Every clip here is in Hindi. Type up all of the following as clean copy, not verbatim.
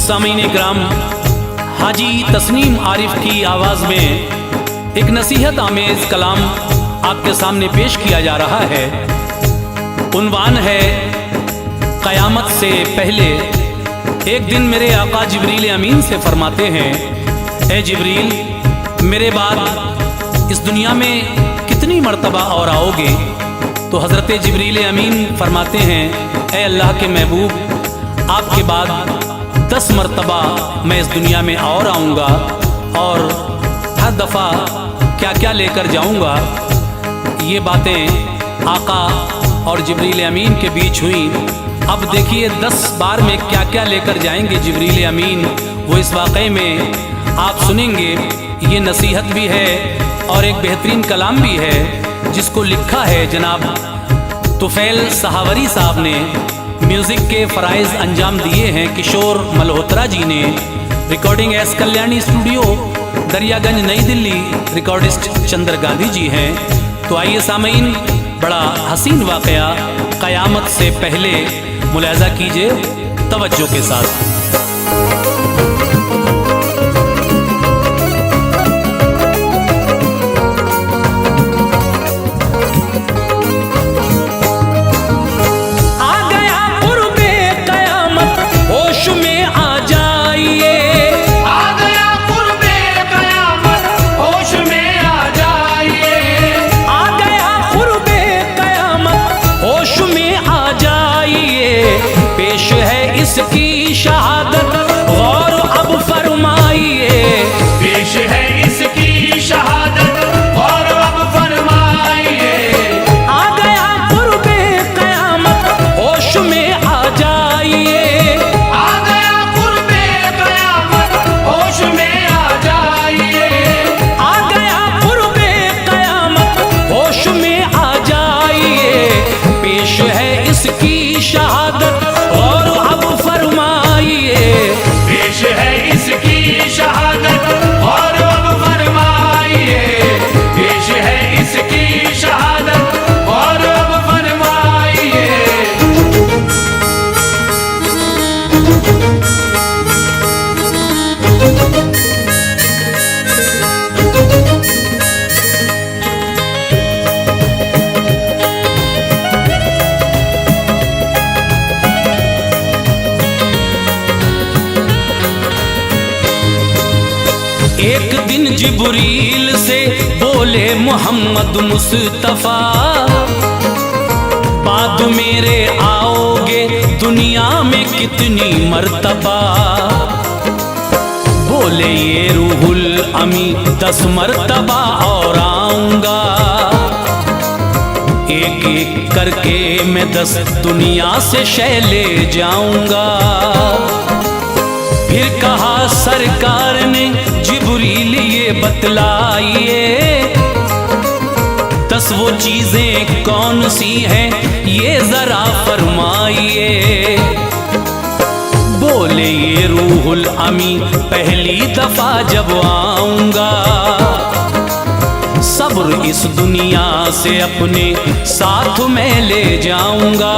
सामीन इकराम, हाजी तस्नीम आरिफ की आवाज़ में एक नसीहत आमेज़ कलाम आपके सामने पेश किया जा रहा है। उन्वान है क़यामत से पहले। एक दिन मेरे आका जिब्रील अमीन से फरमाते हैं, ए जिब्रील, मेरे बाद इस दुनिया में कितनी मर्तबा और आओगे? तो हज़रत जिब्रील अमीन फरमाते हैं, ए अल्लाह के महबूब, आपके बाद 10 मर्तबा मैं इस दुनिया में और आऊँगा, और हर दफ़ा क्या क्या लेकर जाऊँगा। ये बातें आका और जिब्रील अमीन के बीच हुई। अब देखिए 10 बार में क्या क्या लेकर जाएंगे जिब्रील अमीन, वो इस वाक़े में आप सुनेंगे। ये नसीहत भी है और एक बेहतरीन कलाम भी है, जिसको लिखा है जनाब तुफैल सहावरी साहब ने। म्यूज़िक के फ़राइज़ अंजाम दिए हैं किशोर मल्होत्रा जी ने। Recording S Kalyani studio, Daryaganj, नई दिल्ली। रिकॉर्डिस्ट चंद्र गांधी जी हैं। तो आइए सामीन, बड़ा हसीन वाक़या क़यामत से पहले मुलाहिज़ा कीजिए तवज्जो के साथ। इसकी शहादत गौर अब फरमाइए, पेश है इसकी शहादत गौर अब फरमाइए। आ गया कुर्बे क़यामत, होश में आ जाइए। आ गया कुर्बे क़यामत, होश में आ जाइए। आ गया कुर्बे क़यामत, होश में आ जाइए। पेश है इसकी शहादत और अब फरमाइए, पेश है इसकी शहादत और अब फरमाइए। पेश है इसकी शहादत और अब फरमाइए। एक दिन जिब्रील से बोले मोहम्मद मुस्तफ़ा, बाद मेरे आओगे दुनिया में कितनी मर्तबा? बोले ये रूहुल अमी 10 मर्तबा और आऊँगा। एक एक करके मैं 10 दुनिया से शय ले जाऊँगा। फिर कहा सरकार ने, जिब्रील ये बतलाइए, 10 वो चीजें कौन सी हैं ये जरा फरमाइए। बोले ये रूहुल अमी पहली दफा जब आऊंगा, सब्र इस दुनिया से अपने साथ में ले जाऊंगा।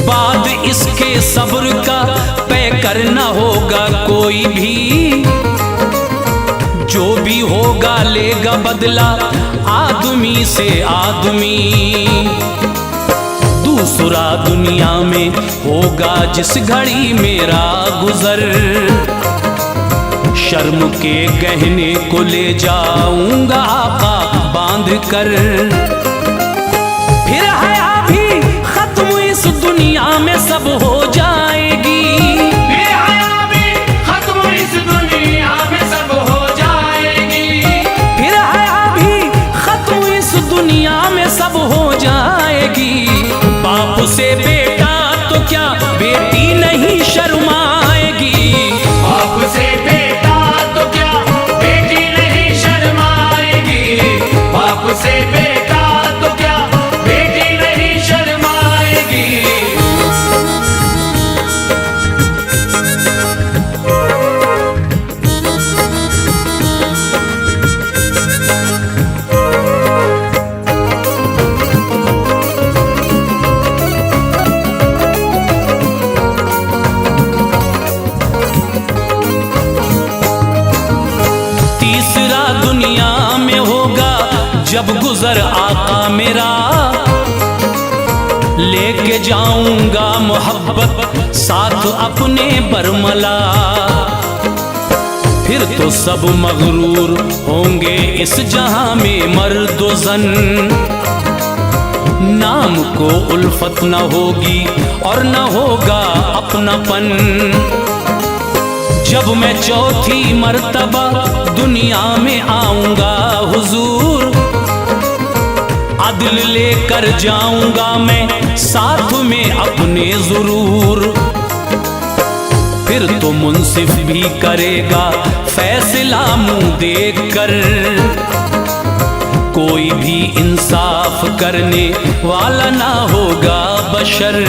बाद इसके सब्र का पे करना होगा कोई भी, जो भी होगा लेगा बदला आदमी से आदमी। दूसरा दुनिया में होगा जिस घड़ी मेरा गुजर, शर्म के गहने को ले जाऊंगा आका बांध कर। फिर हया भी खत्म इस दुनिया में सब हो जाएगी। फिर हया भी खत्म इस दुनिया में सब हो जाएगी। फिर हया भी खत्म इस दुनिया में सब हो जाएगी। बाप से बेटा तो क्या बेटी नहीं शर्माएगी। बाप से बेटा तो क्या बेटी नहीं शर्माएगी। बाप से बेटा तो क्या बेटी नहीं शर्माएगी। जब गुजर आका मेरा, लेके जाऊंगा मोहब्बत साथ अपने बरमला। फिर तो सब मगरूर होंगे इस जहां में मर्द व ज़न, नाम को उल्फत न होगी और न होगा अपनापन। जब मैं चौथी मर्तबा दुनिया में आऊंगा हुजूर, अदल लेकर जाऊंगा मैं साथ में अपने जरूर। फिर तो मुंसिफ भी करेगा फैसला मुंह देख कर, कोई भी इंसाफ करने वाला ना होगा बशर।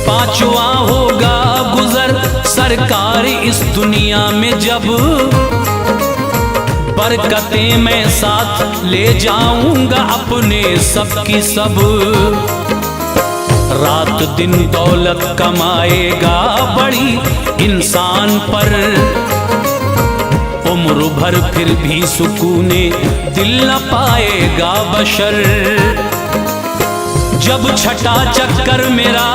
पांचवा होगा गुजर सरकार इस दुनिया में जब, बरकतें मैं साथ ले जाऊंगा अपने सब की सब। रात दिन दौलत कमाएगा बड़ी इंसान पर, उम्र भर फिर भी सुकूने दिल न पाएगा बशर। जब छठा चक्कर मेरा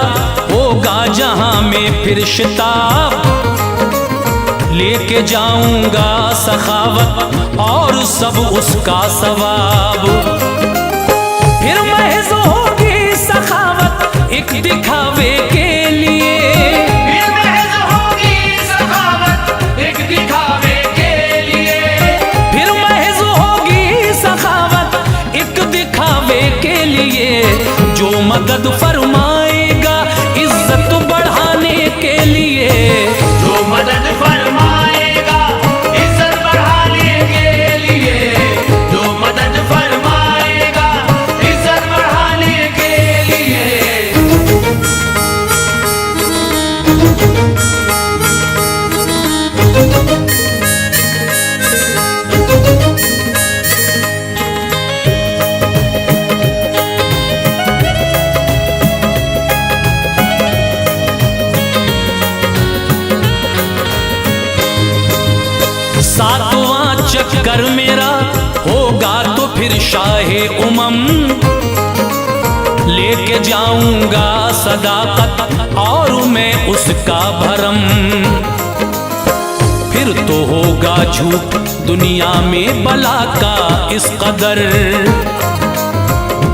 होगा जहां में फिर शिताब, लेके जाऊंगा सखावत और सब उसका सवाब। फिर महज होगी सखावत एक दिखावे के लिए, फिर महज होगी सखावत एक दिखावे के लिए। फिर महज होगी सखावत एक दिखावे के लिए, जो मदद फरमाएगा इज्जत बढ़ाने के लिए, जो मदद फरमाएगा इज्जत बढ़ाने के लिए, जो मदद फरमाएगा इज्जत बढ़ाने के लिए। सातवां चक्कर मेरा होगा तो फिर शाहे उमम, लेके जाऊंगा सदाकत और मैं उसका भरम। फिर तो होगा झूठ दुनिया में बला का इस कदर,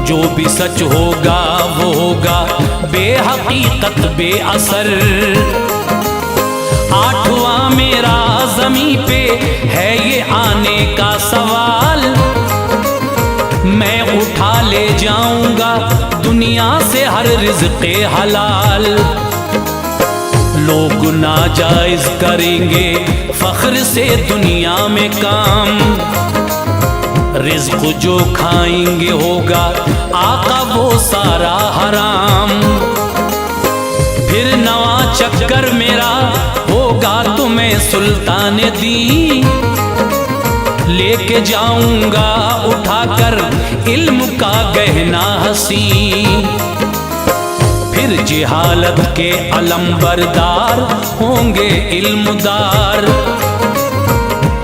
जो भी सच होगा वो होगा बेहकीकत बेअसर। आठवां मेरा ज़मीं पे है ये आने का सवाल, मैं उठा ले जाऊंगा दुनिया से हर रिज़्क़े हलाल। लोग नाजायज करेंगे फख्र से दुनिया में काम, रिज़्क़ जो खाएंगे होगा आका वो सारा हराम। फिर नवा चक्कर मेरा होगा तो मैं सुल्तान दी, लेके जाऊंगा उठाकर इल्म का गहना हसी। फिर जिहालत के अलंबरदार होंगे इल्मदार,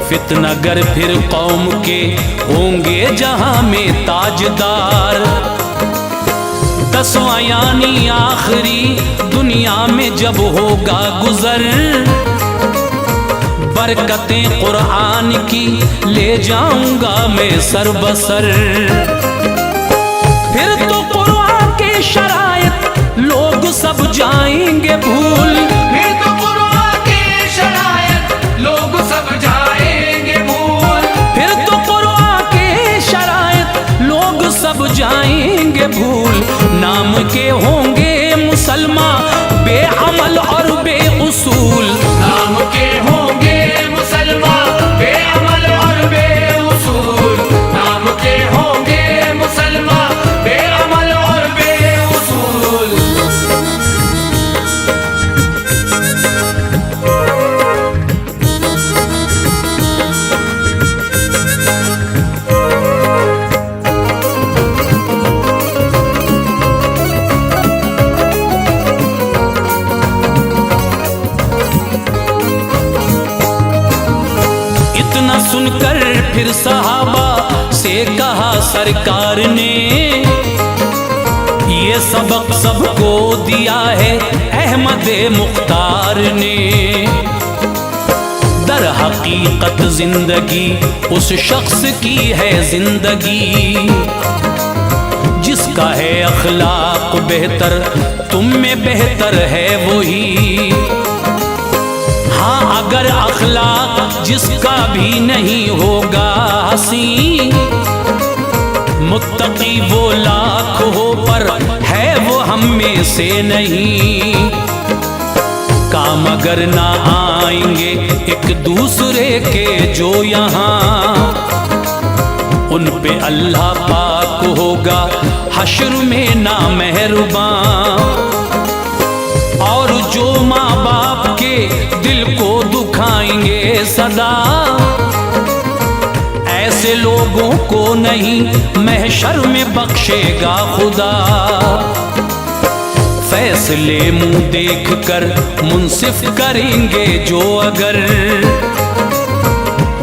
फितनगर फिर कौम के होंगे जहां में ताजदार। दसवां यानी आखिरी दुनिया में जब होगा गुजर, बरकतें कुरान की ले जाऊंगा मैं सर बसर। फिर तो कुरान के शरायत लोग सब जाएंगे भूल, फिर तो कुरान की शरायत लोग सब जाएंगे भूल। फिर तो कुरान के शरायत लोग सब जाएंगे भूल। नाम के होंगे मुसलमान बेअमल और बेउसूल, नाम के होंगे मुसलमान बेअमल और बेउसूल, नाम के होंगे मुसलमान बेअमल और बेउसूल। सुनकर फिर सहाबा से सरकार ने ये सबक सबको दिया है अहमद मुख्तार ने। दर हकीकत जिंदगी उस शख्स की है जिंदगी जिसका है अखलाक बेहतर, तुम में बेहतर है वही। हाँ अगर अखलाक जिसका भी नहीं होगा हसी, मुत्तकी वो लाख हो पर है वो हम में से नहीं। काम अगर ना आएंगे एक दूसरे के जो यहाँ, उन पे अल्लाह पाक होगा हश्र में ना मेहरबान। और जो माँ बाप के दिल को दुखाएंगे सदा, ऐसे लोगों को नहीं महशर में बख्शेगा खुदा। फैसले मुंह देख कर मुंसिफ करेंगे जो अगर,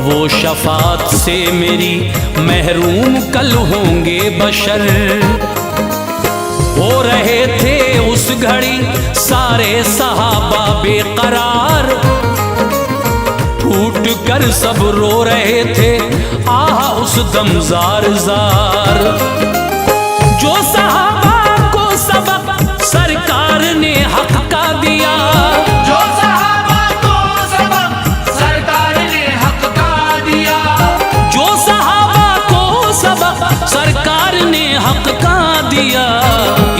वो शफात से मेरी महरूम कल होंगे बशर। हो रहे थे उस घड़ी सारे सहाबा बेकरार, फूट कर सब रो रहे थे आहा उस दम जार जार। जो सहाबा को सबक सरकार ने हक का दिया, जो सहाबा को सबक सरकार ने हक का दिया, जो सहाबा को सबक सरकार ने हक का दिया,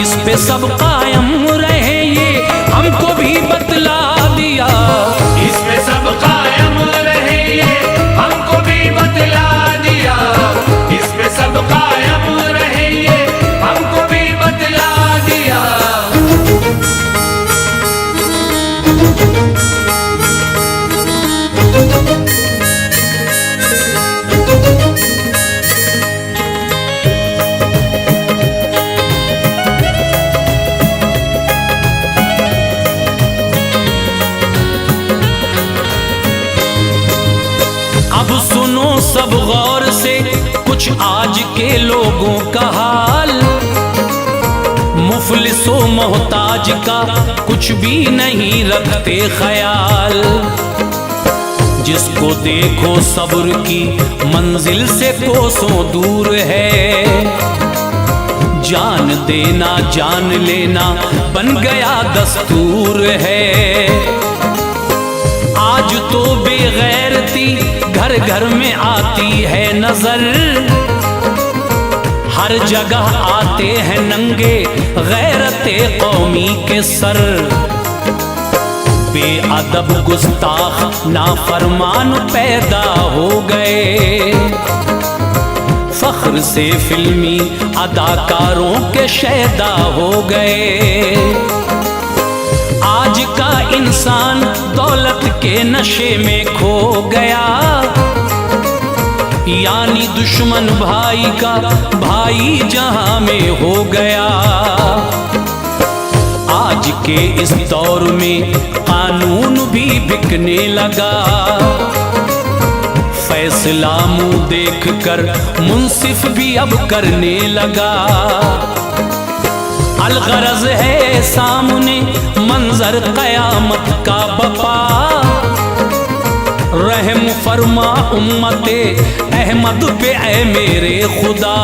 इस पे सब कायम रहे ये हमको भी बतला दिया। इस पे सब कायम रहे ये हमको भी बतला दिया। इस पे सब कायम रहे ये हमको भी बतला दिया। अब सुनो सब गौर से कुछ आज के लोगों का हाल, मुफलिसो मोहताज का कुछ भी नहीं रखते ख्याल। जिसको देखो सब्र की मंजिल से कोसों दूर है, जान देना जान लेना बन गया दस्तूर है। आज तो बेगैरती घर घर में आती है नजर, हर जगह आते हैं नंगे गैरते कौमी के सर। बेअदब गुस्ताख नाफरमान पैदा हो गए, फख्र से फिल्मी अदाकारों के शैदा हो गए। आज का इंसान दौलत के नशे में खो गया, यानी दुश्मन भाई का भाई जहां में हो गया। आज के इस दौर में कानून भी बिकने लगा, फैसला मुंह देख कर मुंसिफ भी अब करने लगा। अलगरज है सामने मंजर कयामत का बपा, रहम फरमा उम्मते अहमद पे ऐ मेरे खुदा।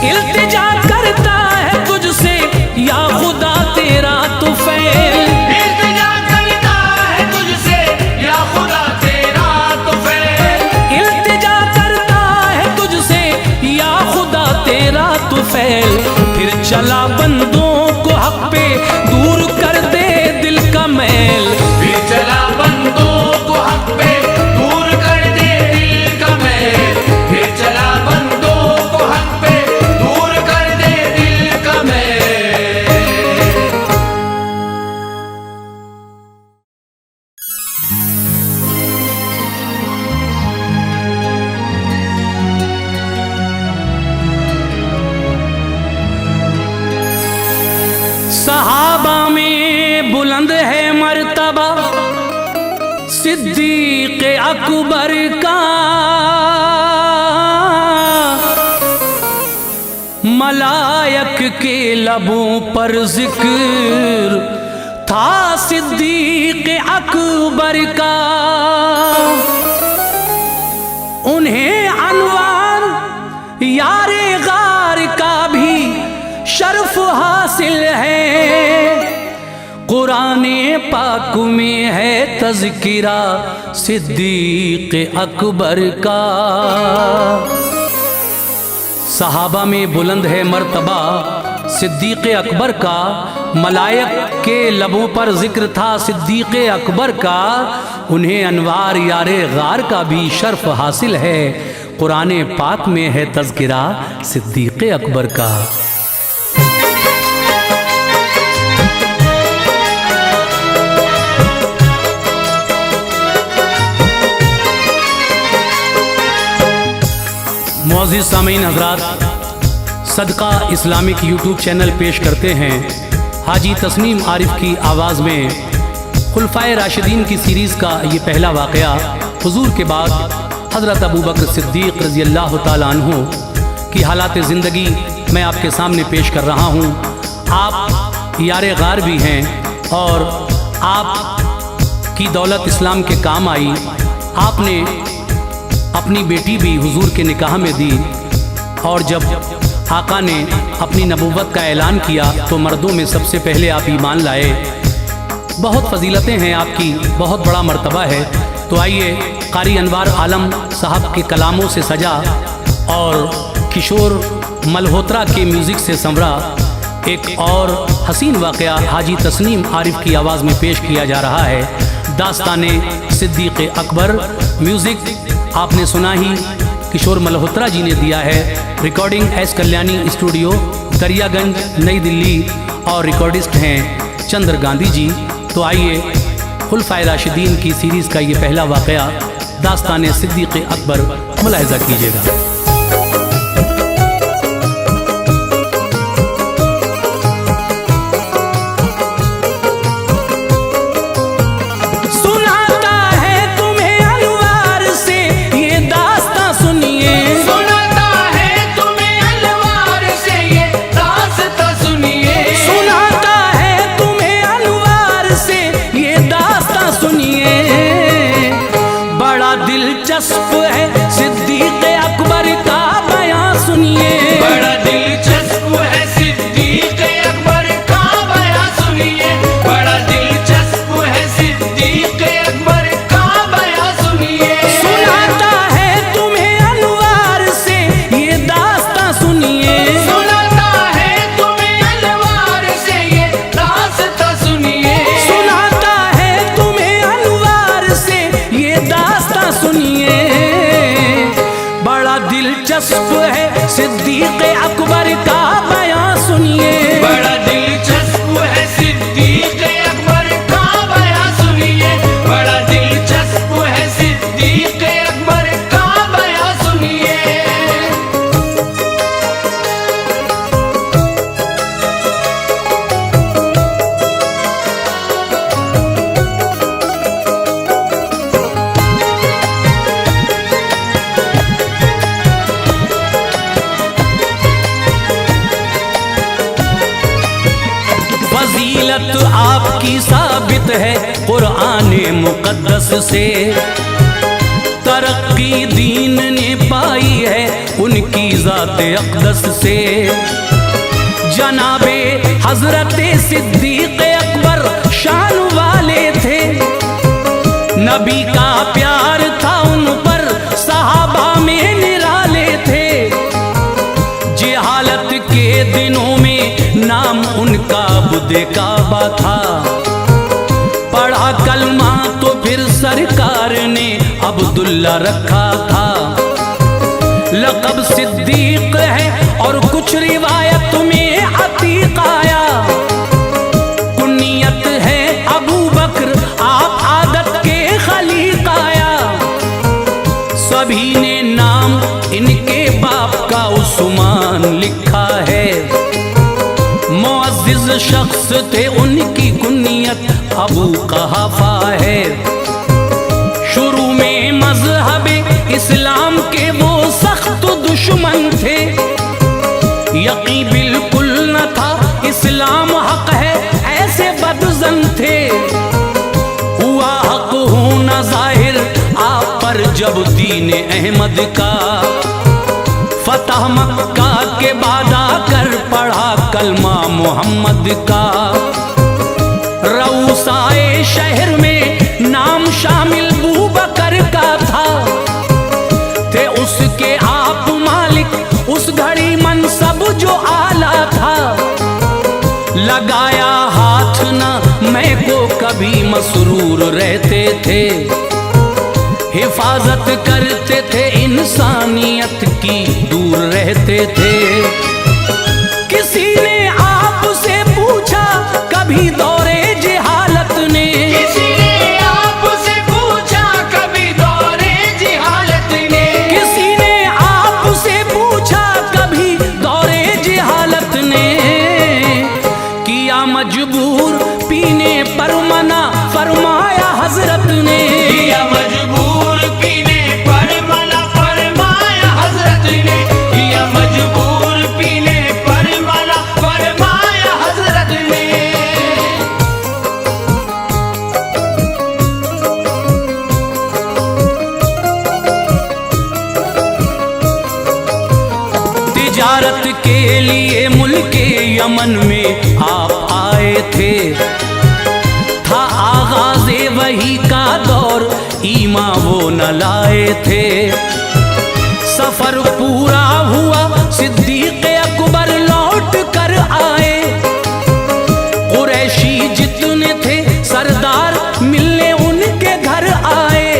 इल्तिजा करता है तुझसे या खुदा तेरा तुफैल, इल्तिजा करता है तुझसे या खुदा तेरा तुफैल, इल्तिजा करता है तुझसे या खुदा तेरा तुफैल। फिर चला बंदों को हक पे दूर कर दे दिल का मैल, फिर चला बंदों को हक पे दूर कर दे दिल का मैल, फिर चला बंदों को हक पे दूर कर दे दिल का मैल। सहाबा में बुलंद है मर्तबा सिद्दीक़ अकबर का, मलायक के लबों पर जिक्र था सिद्दीक अकबर का, उन्हें अनवार यारे गार का भी शर्फ हासिल है। कुराने पाक में है तज़किरा सिद्दीक अकबर का। सहाबा में बुलंद है मर्तबा सिद्दीक अकबर का, मलायक के लबों पर जिक्र था सिद्दीक अकबर का, उन्हें अनवार यारे गार का भी शर्फ हासिल है। कुराने पाक में है तज़किरा सिद्दीक अकबर का। मुअज़्ज़िज़ सामीन हज़रात, सदका इस्लामिक यूट्यूब चैनल पेश करते हैं हाजी तस्नीम आरिफ की आवाज़ में खुलफ़ाए राशिदीन की सीरीज़ का ये पहला वाक़या। हुज़ूर के बाद हज़रत अबू बकर सिद्दीक़ रज़ी अल्लाह तआला अन्हु की हालात ज़िंदगी मैं आपके सामने पेश कर रहा हूँ। आप यारे गार भी हैं और आप की दौलत इस्लाम के काम आई। आपने अपनी बेटी भी हुजूर के निकाह में दी और जब आका ने अपनी नबूवत का ऐलान किया तो मर्दों में सबसे पहले आप ईमान लाए। बहुत फजीलतें हैं आपकी, बहुत बड़ा मर्तबा है। तो आइए कारी अनवार आलम साहब के कलामों से सजा और किशोर मल्होत्रा के म्यूज़िक से संवरा एक और हसीन वाक़या हाजी तस्नीम आरिफ की आवाज़ में पेश किया जा रहा है। दास्ताने सिद्दीक अकबर। म्यूज़िक आपने सुना ही किशोर मल्होत्रा जी ने दिया है। Recording S Kalyani studio Daryaganj नई दिल्ली और रिकॉर्डिस्ट हैं चंद्र गांधी जी। तो आइए खुलफ़ाए राशिदीन की सीरीज़ का ये पहला वाक़या दास्ताने सिद्दीक अकबर मुलाहिज़ा कीजिएगा। दिलचस्प है सिद्दीक अकबर का बयां सुनिए, बड़ा दिलचस्प है सिद्दीक अकबर का बयां सुनिए, बड़ा दिलचस्प है सिद्दीक अकबर का बयां सुनिए। सुनाता है तुम्हें अनवार से ये दास्तां सुनिए, सुनाता है तुम्हें अनवार से ये दास्तां सुनिए, सुनाता है तुम्हें अनवार से ये दास्तां सुनिए। बड़ा दिलचस्प है सिद्दीक अकबर का बयां सुनिए, बड़ा दिलचस्प है सिद्दीक अकबर का बयां सुनिए, बड़ा दिलचस्प है सिद्दीक अकबर का बयां सुनिए। फजीलत आपकी साबित है कुराने मुक़द्दस से, तरक्की दीन ने पाई है उनकी ज़ात अक़दस से। जनाबे हज़रत सिद्दीक अकबर शान वाले थे, नबी का प्यार था उन पर, सहाबा में निराले थे। जिहालत के दिनों में नाम उनका बुदे काबा था, पढ़ा कलमा तो फिर सरकार ने अब्दुल्ला रखा था। लक़ब सिद्दीक है और कुछ रिवायत में अतीक आया, कुनियत है अबू बकर आप आदत के खलीक आया। सभी ने नाम इनके बाप का उस्मान लिखा है, मुअज़्ज़िज़ शख्स थे उनकी कुनियत अबू कहाफा है। शुरू में मज़हब इस्लाम के वो सख्त दुश्मन थे, यकीन बिल्कुल न था इस्लाम हक है, ऐसे बदजन थे। हुआ हक होना जाहिर आप पर जब दीन अहमद का फतह मक्का के बाद आकर पढ़ा कलमा मोहम्मद का। रऊसाए शहर में नाम शामिल बू बकर का था, थे उसके आप मालिक उस घड़ी मनसब जो आला था। लगाया हाथ न मैं को कभी मसरूर रहते थे, हिफाजत करते थे इंसानियत की दूर रहते थे। किसी ने आपसे पूछा कभी दौरे जहालत ने, किसी ने आपसे पूछा कभी दौरे जिहालत ने, किसी ने आपसे पूछा कभी दौरे जहालत ने। किया मजबूर पीने पर मना फरमाया हजरत ने, किया मजबूर पीने पर मना फरमाया हजरत ने, किया मजबूर पीने पर मना फरमाया हजरत ने। तिजारत के लिए मुल्के यमन में आप आए थे, था आगाज़े वही का दौर ईमा वो न लाए थे। सफर पूरा हुआ सिद्दीक़ अकबर लौट कर आए, कुरैशी जितने थे सरदार मिलने उनके घर आए।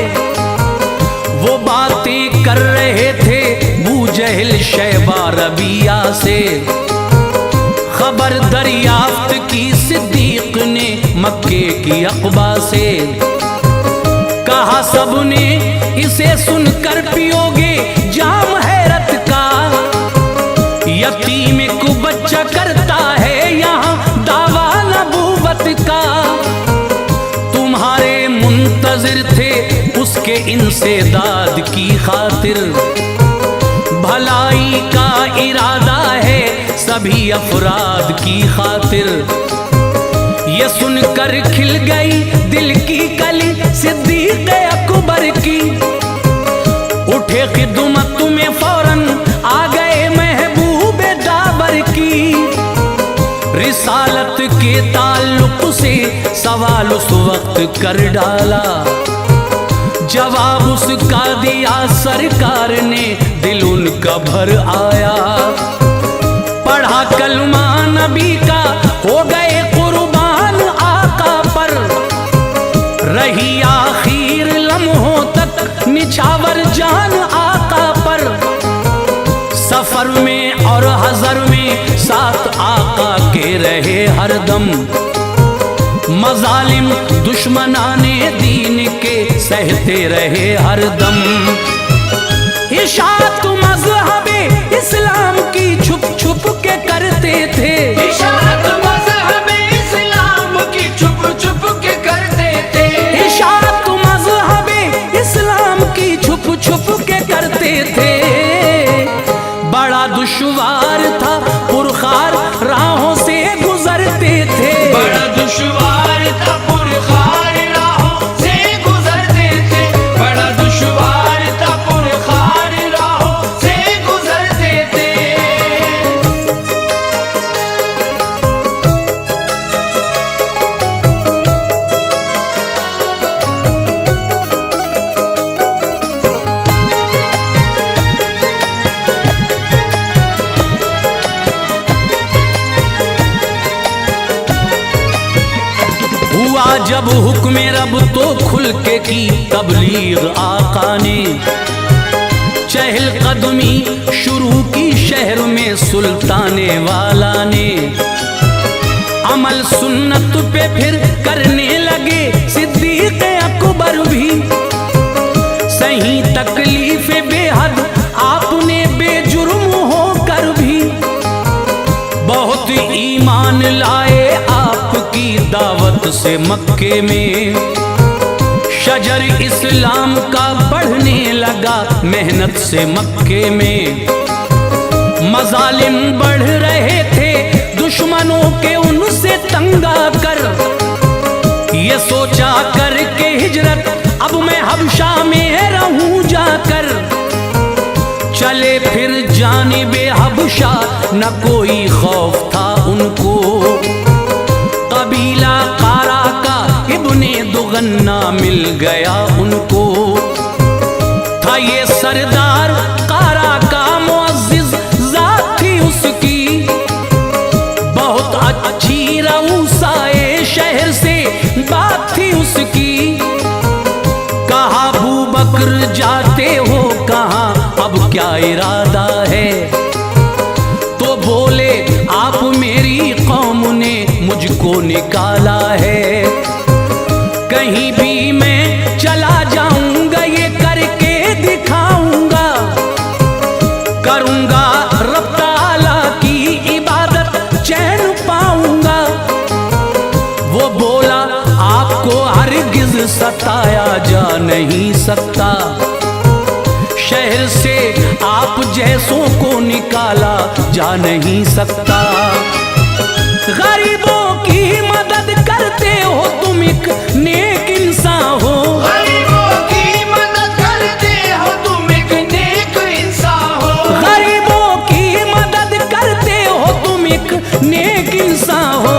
वो बातें कर रहे थे बू जहल शैबा रबिया से, खबर दरियाफ्त की सिद्दीक ने मक्के की अक़बा से। कहा सबने इसे सुनकर पियोगे जाम हैरत का, यतीम को बच्चा करता है यहाँ दावा नबूवत का। तुम्हारे मुंतजिर थे उसके इंसेदाद की खातिर, भलाई का इरादा है सभी अफराद की खातिर। ये सुनकर खिल गई दिल की कली सिद्दीक़ अकबर की, उठे खिदमत में फौरन आ गए महबूब दाबर की। रिसालत के ताल्लुक से सवाल उस वक्त कर डाला, जवाब उसका दिया सरकार ने दिल उनका भर आया। पढ़ा कलमा नबी का हो गए कुर्बान आका पर, रही आखिर लम्हों तक निछावर जान आका पर। सफर में और हजर में साथ आका के रहे हरदम, मजालिम दुश्मनाने दीन के सहते रहे हरदम। इशाअत मज़हबे इस्लाम की छुप छुप के करते थे, इशाअत मज़हबे इस्लाम की छुप छुप के करते थे, इशाअत मज़हबे इस्लाम की छुप छुप के करते थे। बड़ा दुश्वार था पुरखार राहों से गुजरते थे, बड़ा दुश्वार था पुरखार राहों से गुजरते थे, बड़ा दुश्वार था पुरखार राहों से गुजरते थे। हुआ जब हुक्म रब तो खुल के की तबलीग आका ने, चहल कदमी शुरू की शहर में सुल्ताने वाला ने। अमल सुन्नत पे फिर करने लगे सिद्दीक़ अकबर भी, सही तकलीफ बेहद आपने बेजुर्म होकर भी। बहुत ईमान लाए आपकी दावत से मक्के में, शजर इस्लाम का बढ़ने लगा मेहनत से मक्के में। मजालिम बढ़ रहे थे दुश्मनों के उनसे तंगा कर। ये सोचा कर के हिजरत अब मैं हबशा में रहूं जाकर। चले फिर जानिबे हबशा न कोई खौफ था उनको। कबीला कारा का इब्ने दुगन्ना मिल गया उनको। था ये सरदार कारा का मुअज्जिज जात थी उसकी। बहुत अच्छी रऊसाए शहर से बात थी उसकी। कहा अबू बकर जाते हो कहाँ अब क्या इरादा है। तो बोले आप मेरी कौम ने मुझको निकाला है। कहीं भी मैं चला जाऊंगा ये करके दिखाऊंगा। करूंगा रब ताला की इबादत चैन पाऊंगा। वो बोला आपको हरगिज सताया जा नहीं सकता। शहर से आप जैसों को निकाला जा नहीं सकता। गरीबों की मदद करते हो तुम एक नेक इंसान हो। गरीबों की मदद करते हो तुम एक नेक इंसान हो। गरीबों की मदद करते हो तुम एक नेक इंसान हो।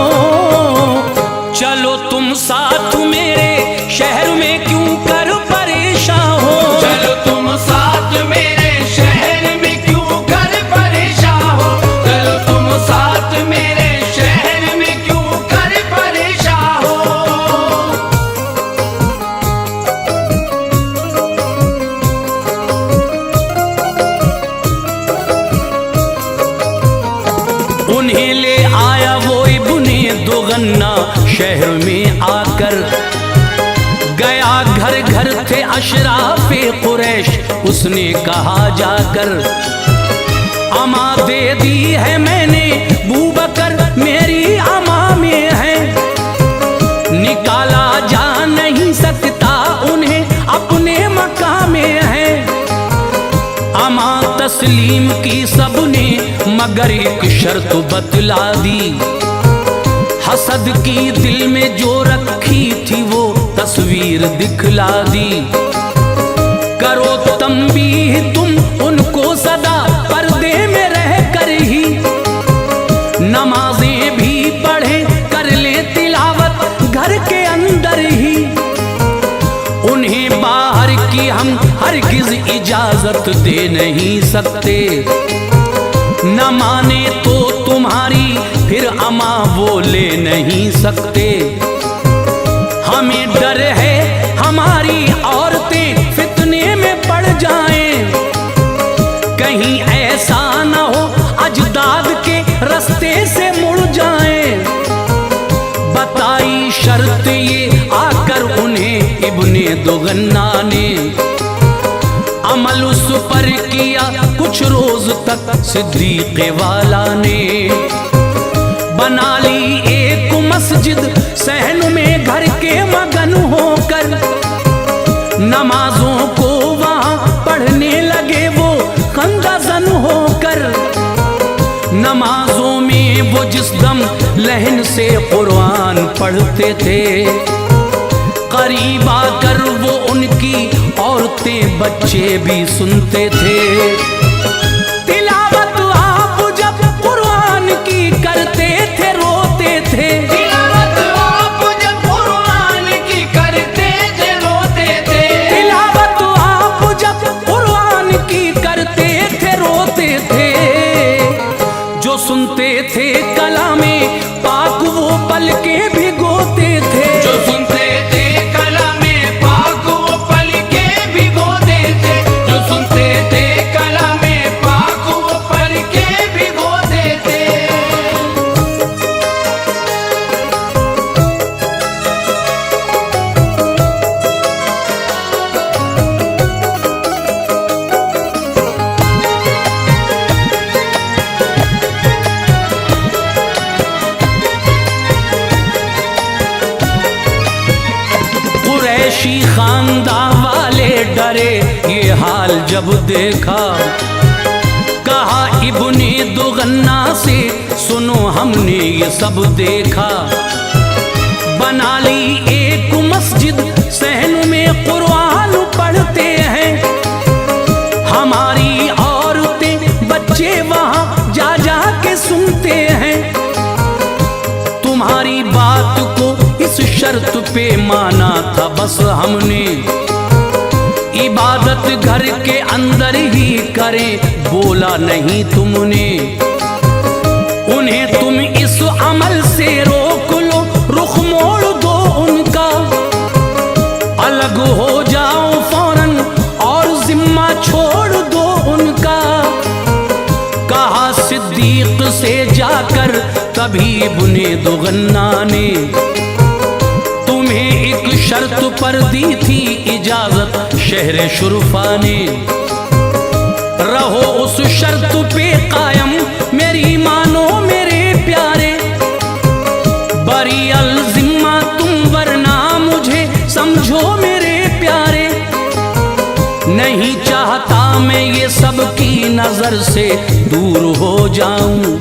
चलो तुम साथ मेरे शहर में क्यों कर परेशान हो। चलो तुम साथ मेरे शहर में क्यों कर परेशान हो। चलो तुम साथ मेरे शहर में क्यों कर परेशान हो। उन्हें ले आया वो इब्ने दुगन्ना शहर में आकर। गया घर घर थे अशराफे कुरैश उसने कहा जाकर। अमा दे दी है मैंने बूबकर मेरी अमा में है। निकाला जा नहीं सकता उन्हें अपने मकाम में है। अमा तस्लीम की सबने मगर एक शर्त बतला दी। हसद की दिल में जो रखी थी वो तस्वीर दिखला दी। करो तंबीह तुम उनको सदा पर्दे में रह कर ही। नमाजें भी पढ़े कर ले तिलावत घर के अंदर ही। उन्हें बाहर की हम हरगिज इजाजत दे नहीं सकते। न माने तो तुम्हारी फिर अमा वो ले नहीं सकते। हमें डर है हमारी औरतें फितने में पड़ जाएं। कहीं ऐसा न हो अजदाद के रास्ते से मुड़ जाएं। बताई शर्त ये आकर उन्हें इब्ने दुगन्ना ने। अमल उस पर किया कुछ रोज तक सिद्दीक़ वाला ने। बना ली एक मस्जिद सहन में घर के मगन होकर। नमाजों को वहाँ पढ़ने लगे वो खंदाजन होकर। नमाजों में वो जिस दम लहन से कुरान पढ़ते थे। करीब आकर वो उनकी औरतें बच्चे भी सुनते थे। तिलावत आप जब कुरान की करते थे रोते थे। तिलावत आप जब कुरान की करते थे रोते थे। तिलावत आप जब कुरान की करते थे रोते थे। जो सुनते थे कलामे पाक वो पल के भिगोते थे। जो सुनते थे कलामे पाक वो पल के भिगोते थे। जो सुनते थे कलामे पाक वो पल के भिगोते थे। कुरैशी खानदान वाले डरे ये हाल जब देखा। कहा इब्ने दुगन्ना से सुनो हमने ये सब देखा, बना ली एक मस्जिद सहन में कुरान पढ़ते हैं, हमारी औरतें बच्चे वहाँ जा जा के सुनते हैं। तुम्हारी बात को इस शर्त पे माना था बस हमने, इबादत घर के अंदर ही करें बोला नहीं तुमने। उन्हें तुम इस अमल से रोक लो, रुख मोड़ दो उनका, अलग हो जाओ फौरन और जिम्मा छोड़ दो उनका। कहा सिद्दीक से जाकर तभी इब्ने दुगन्ना ने, तुम्हें एक शर्त पर दी थी इजाजत शहर शुरफा ने, रहो उस शर्त पे कायम मेरी मानो मेरे प्यारे, बरी अल जिम्मा तुम वरना मुझे समझो मेरे प्यारे। नहीं चाहता मैं ये सब की नजर से दूर हो जाऊं,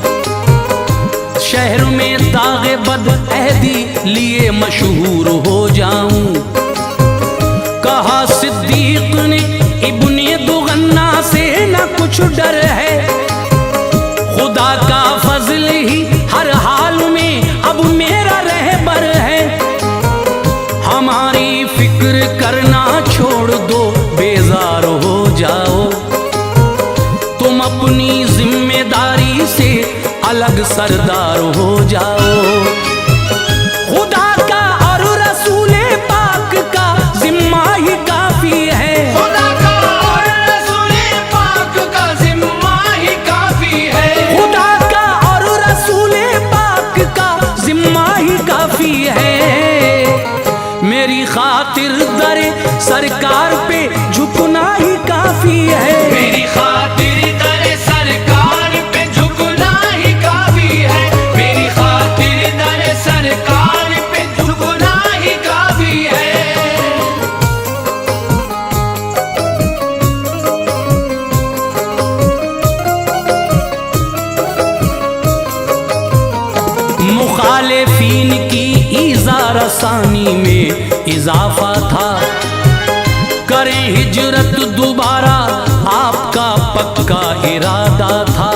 शहर में दागे बद अहदी लिए मशहूर हो जाऊं। कहा सिद्दीक ने इब्ने दुगन्ना से न कुछ डर है, खुदा का फजल ही हर हाल में अब मेरा रहबर है। हमारी फिक्र करना छोड़ दो, बेजार हो जाओ, तुम अपनी जिम्मेदारी से अलग सरदार हो जाओ। खुदा का और रसूले पाक का जिम्मा ही काफी है, खुदा का और रसूले पाक का जिम्मा ही काफी है, खुदा का और रसूले पाक का जिम्मा ही काफी है। मेरी खातिर दरे सरकार पे झुकना ही काफी है, मेरी खातिर दरे सरकार पे झुकना ही काफी है, मेरी खातिर दरे सरकार पे झुकना ही काफी है। मुखालिफीन की ईज़ा रसानी में इजाफा था, करें हिजरत दोबारा आपका पक्का इरादा था।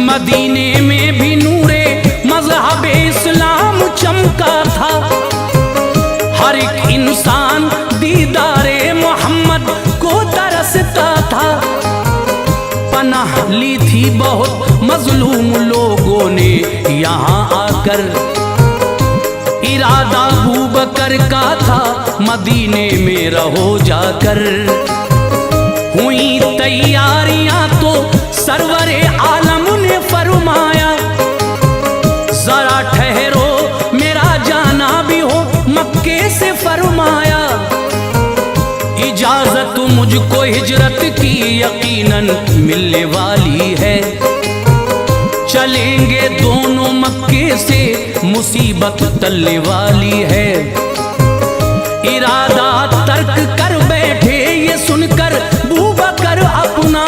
मदीने में भी नूरे मज़हब इस्लाम चमका था, हर एक इंसान दीदारे मोहम्मद को तरसता था। पनाह ली थी बहुत मजलूम लोगों ने यहाँ आकर, इरादा अबू बकर का था मदीने में रहो जाकर। हुई तैयारियां तो सरवरे आलम ने फरमाया, जरा ठहरो मेरा जाना भी हो मक्के से फरमाया। इजाजत मुझको हिजरत की यकीनन मिलने वाली है, चलेंगे दोनों मक्के से मुसीबत टलने वाली है। इरादा तर्क कर बैठे ये सुनकर बूबकर अपना,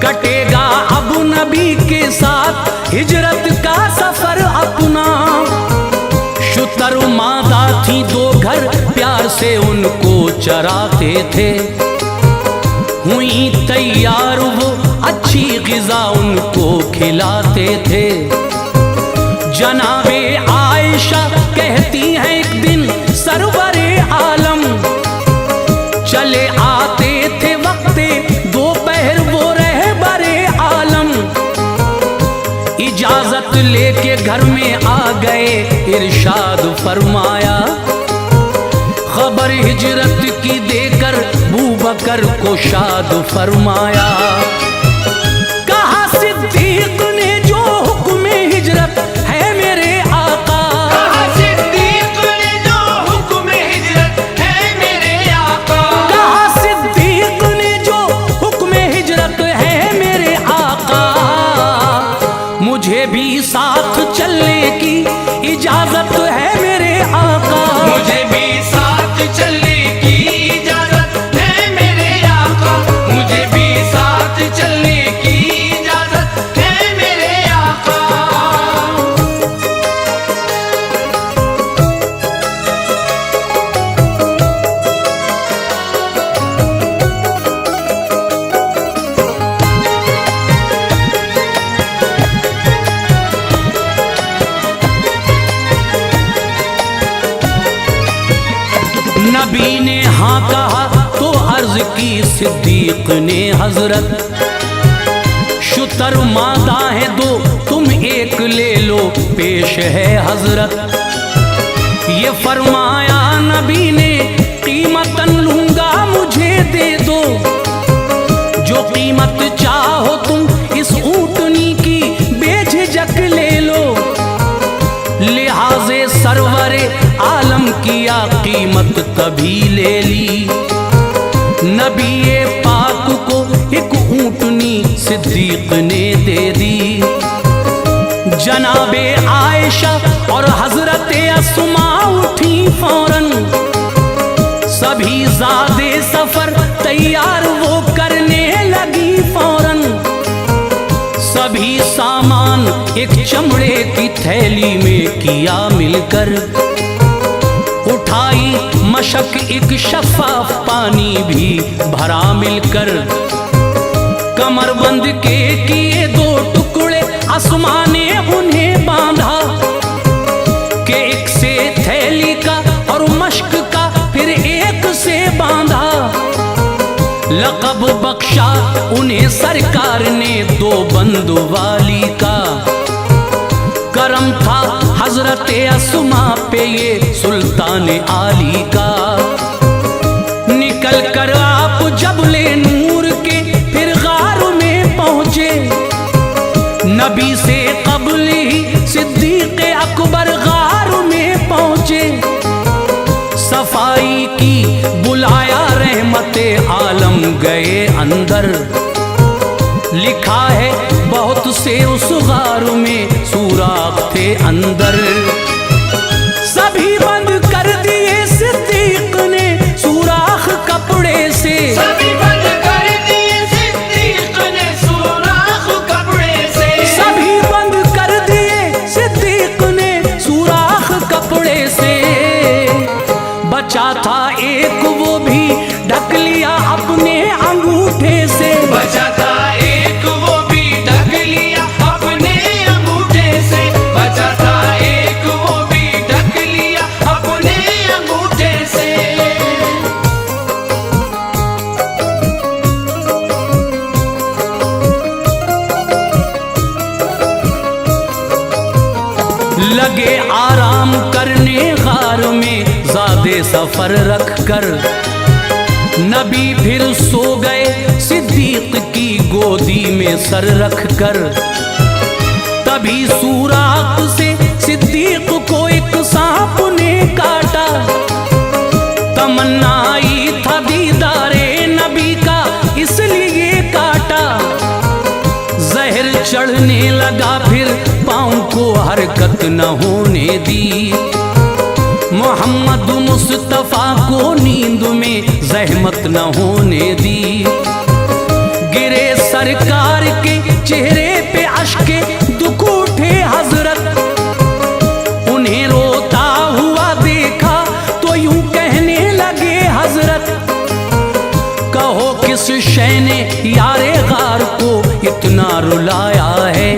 कटेगा अब नबी के साथ हिजरत का सफर अपना। शुतर मादा थी दो घर प्यार से उनको चराते थे, हुई तैयार वो अच्छी ग़िज़ा उनको खिलाते थे। जनाबे आयशा कहती हैं एक दिन सरवरे आलम, चले आते थे वक्ते दोपहर वो रहबरे आलम। इजाजत लेके घर में आ गए इरशाद फरमाया, खबर हिजरत की देकर बूबकर को शाद फरमाया। कहा सिद्दीक ने जो हुक्म हिजरत है मेरे आका, कहा सिद्दीक ने जो हुक्म हिजरत है मेरे आका, कहा सिद्दीक ने जो हुक्म हिजरत है मेरे आका। मुझे भी साथ चलने की इजाजत है मेरे आका, मुझे भी साथ चलने की इजाजत है मेरे आका, मुझे भी साथ नबी ने हाँ कहा तो अर्ज की सिद्दीक ने हजरत, शुतर मादा है दो तुम एक ले लो पेश है हजरत। ये फरमाया नबी ने कीमतन लूंगा मुझे दे दो, जो कीमत चाहो तुम इस ऊँटनी की बेझिझक ले लो। लिहाजे सरवरे आलम किया कीमत तभी ले ली, नबी पाक को एक ऊँटनी सिद्दीक ने दे दी। जनाबे आयशा और हजरत अस्मा उठी फौरन, सभी ज़ादे सफर तैयार वो करने लगी फौरन। सभी सामान एक चमड़े की थैली में किया मिलकर, उठाई मशक एक शफाफ पानी भी भरा मिलकर। कमरबंद के किए दो टुकड़े अस्मा ने उन्हें बांधा, के एक से थैली का और मशक का फिर एक से बांधा। लक़ब बख्शा उन्हें सरकार ने दो बंदू वाली का, करम था हजरत अस्मा पे ये सुल्तान आली का। निकल कर आप जबले नूर के फिर गार में पहुंचे, नबी से कबल ही सिद्दीक अकबर गार में पहुंचे। सफाई की बुलाया रहमत आलम गए अंदर, लिखा है बहुत से उस गार में सुराख थे अंदर। सभी बंद कर दिए सिद्दीक ने सुराख कपड़े से, सभी बंद कर दिए सिद्दीक ने सुराख कपड़े से, सभी बंद कर दिए सिद्दीक ने सुराख कपड़े से। बचा था एक वो भी ढक लिया अपने अंगूठे से, बचा था एक वो भी ढक लिया अपने अंगूठे से, बचा था एक वो भी ढक लिया अपने अंगूठे से। लगे आराम करने गार में ज़ादे सफर रख कर, नबी फिर सो गए सिद्दीक की गोदी में सर रख कर। तभी सुराख से सिद्दीक को एक सांप ने काटा, तमन्ना आई था दीदारे नबी का इसलिए काटा। जहर चढ़ने लगा फिर पाँव को हरकत न होने दी, मोहम्मद मुस्तफा को नींद में जहमत न होने दी। गिरे सरकार के चेहरे पे अश्के दुख उठे हजरत, उन्हें रोता हुआ देखा तो यूं कहने लगे हजरत, कहो किस शय ने यारे गार को इतना रुलाया है।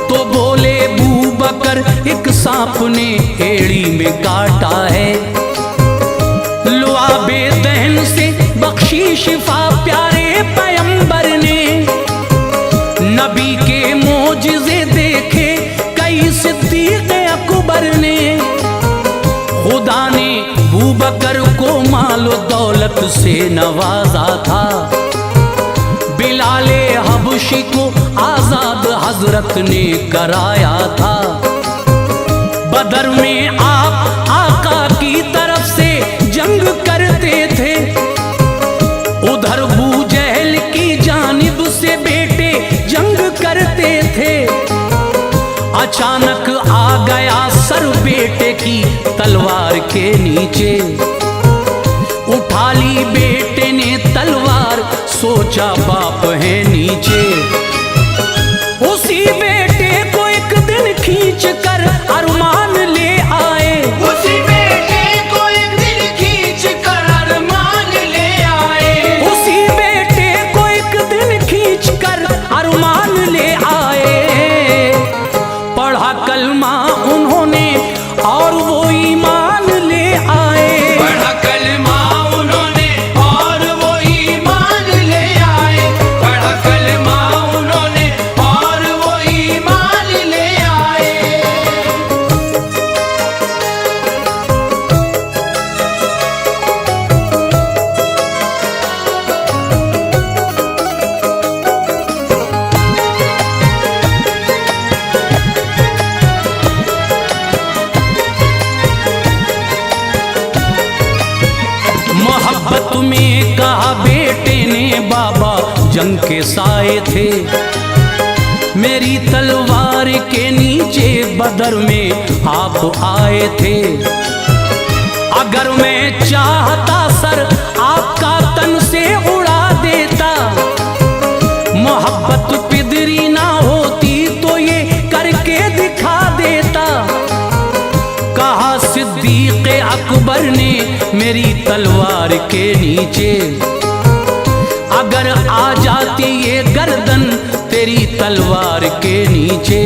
तो बोले बू बकर एक सांप ने एड़ी में काटा है, लुआबे दहन से बख्शी शिफा प्यारे पैगंबर ने। नबी के मोजिज़े देखे कई सिद्दीक अकबर ने, खुदा ने बू बकर को मालो दौलत से नवाजा था। बिलाले हबशी को आजाद हजरत ने कराया था। बदर में आप आका की तरफ से जंग करते थे, उधर बू जहल की जानिब से बेटे जंग करते थे। अचानक आ गया सर बेटे की तलवार के नीचे, उठा ली बेटे ने तलवार सोचा बाप है नीचे। उसी बेटे को एक दिन खींच कर अरमान ले आए, उसी बेटे को एक दिन खींच कर अरमान ले आए, उसी बेटे को एक दिन खींच कर अरमान ले आए। पढ़ा कलमा उन्होंने और वो ईमान ले आए, में कहा बेटे ने, बाबा जंग के साए थे। मेरी तलवार के नीचे बदर में आप आए थे। अगर मैं चाहता सर आपका तन से उड़ा देता, मोहब्बत पिदरी ना होती तो ये करके दिखा देता। कहा सिद्दीक अकबर ने मेरी तलवार के नीचे, अगर आ जाती ये गर्दन तेरी तलवार के नीचे।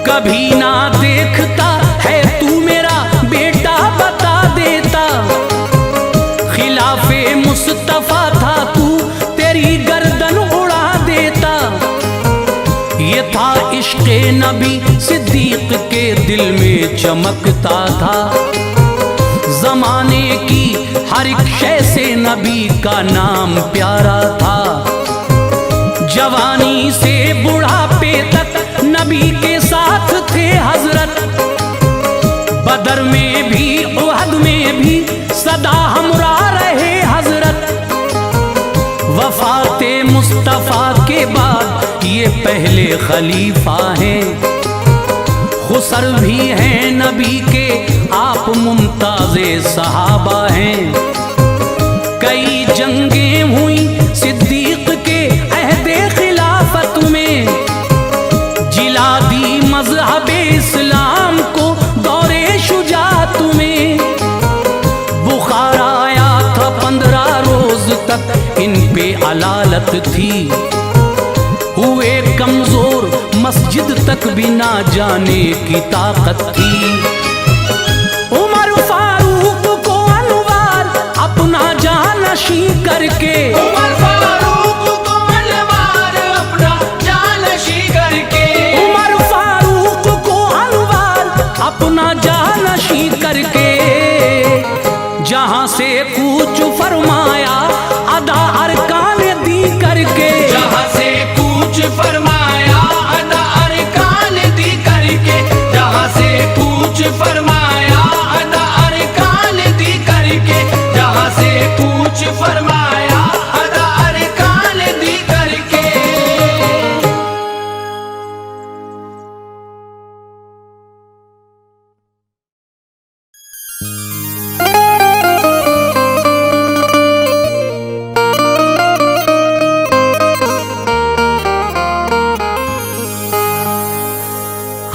कभी ना देखता है तू मेरा बेटा बता देता, खिलाफे मुस्तफा था तू तेरी गर्दन उड़ा देता। ये था इश्क़े नबी सिद्दीक के दिल में चमकता था। जमाने की हर एक शय से नबी का नाम प्यारा था। जवानी से बुढ़ापे तक नबी के साथ थे हजरत। बदर में भी उहद में भी सदा हमरा रहे हजरत। वफाते मुस्तफा के बाद ये पहले खलीफा हैं। खुसर भी हैं नबी के, आप मुमताज़े सहाबा हैं। कई जंगें हुई सिद्दीक के अहदे खिलाफत में, जिला दी मज़हबे इस्लाम को दौरे शुजात में। बुखार आया था 15 रोज तक इन पे अलालत थी। हुए कमजोर मस्जिद तक भी ना जाने की ताकत थी। उमर फारूक को अनवार अपना जानशी करके, उमर फारूक को अनवार अपना जानशी करके, उमर फारूक को अनवार अपना जानशी करके, जहां से कूच फरमाया अदा अरकान दी करके, जहाँ से कूच फरमाया अदा अरकान दी करके, जहाँ से कूच फरमाया अदा अरकान दी करके, जहाँ से कूच फरमाया अदा अरकान दी करके।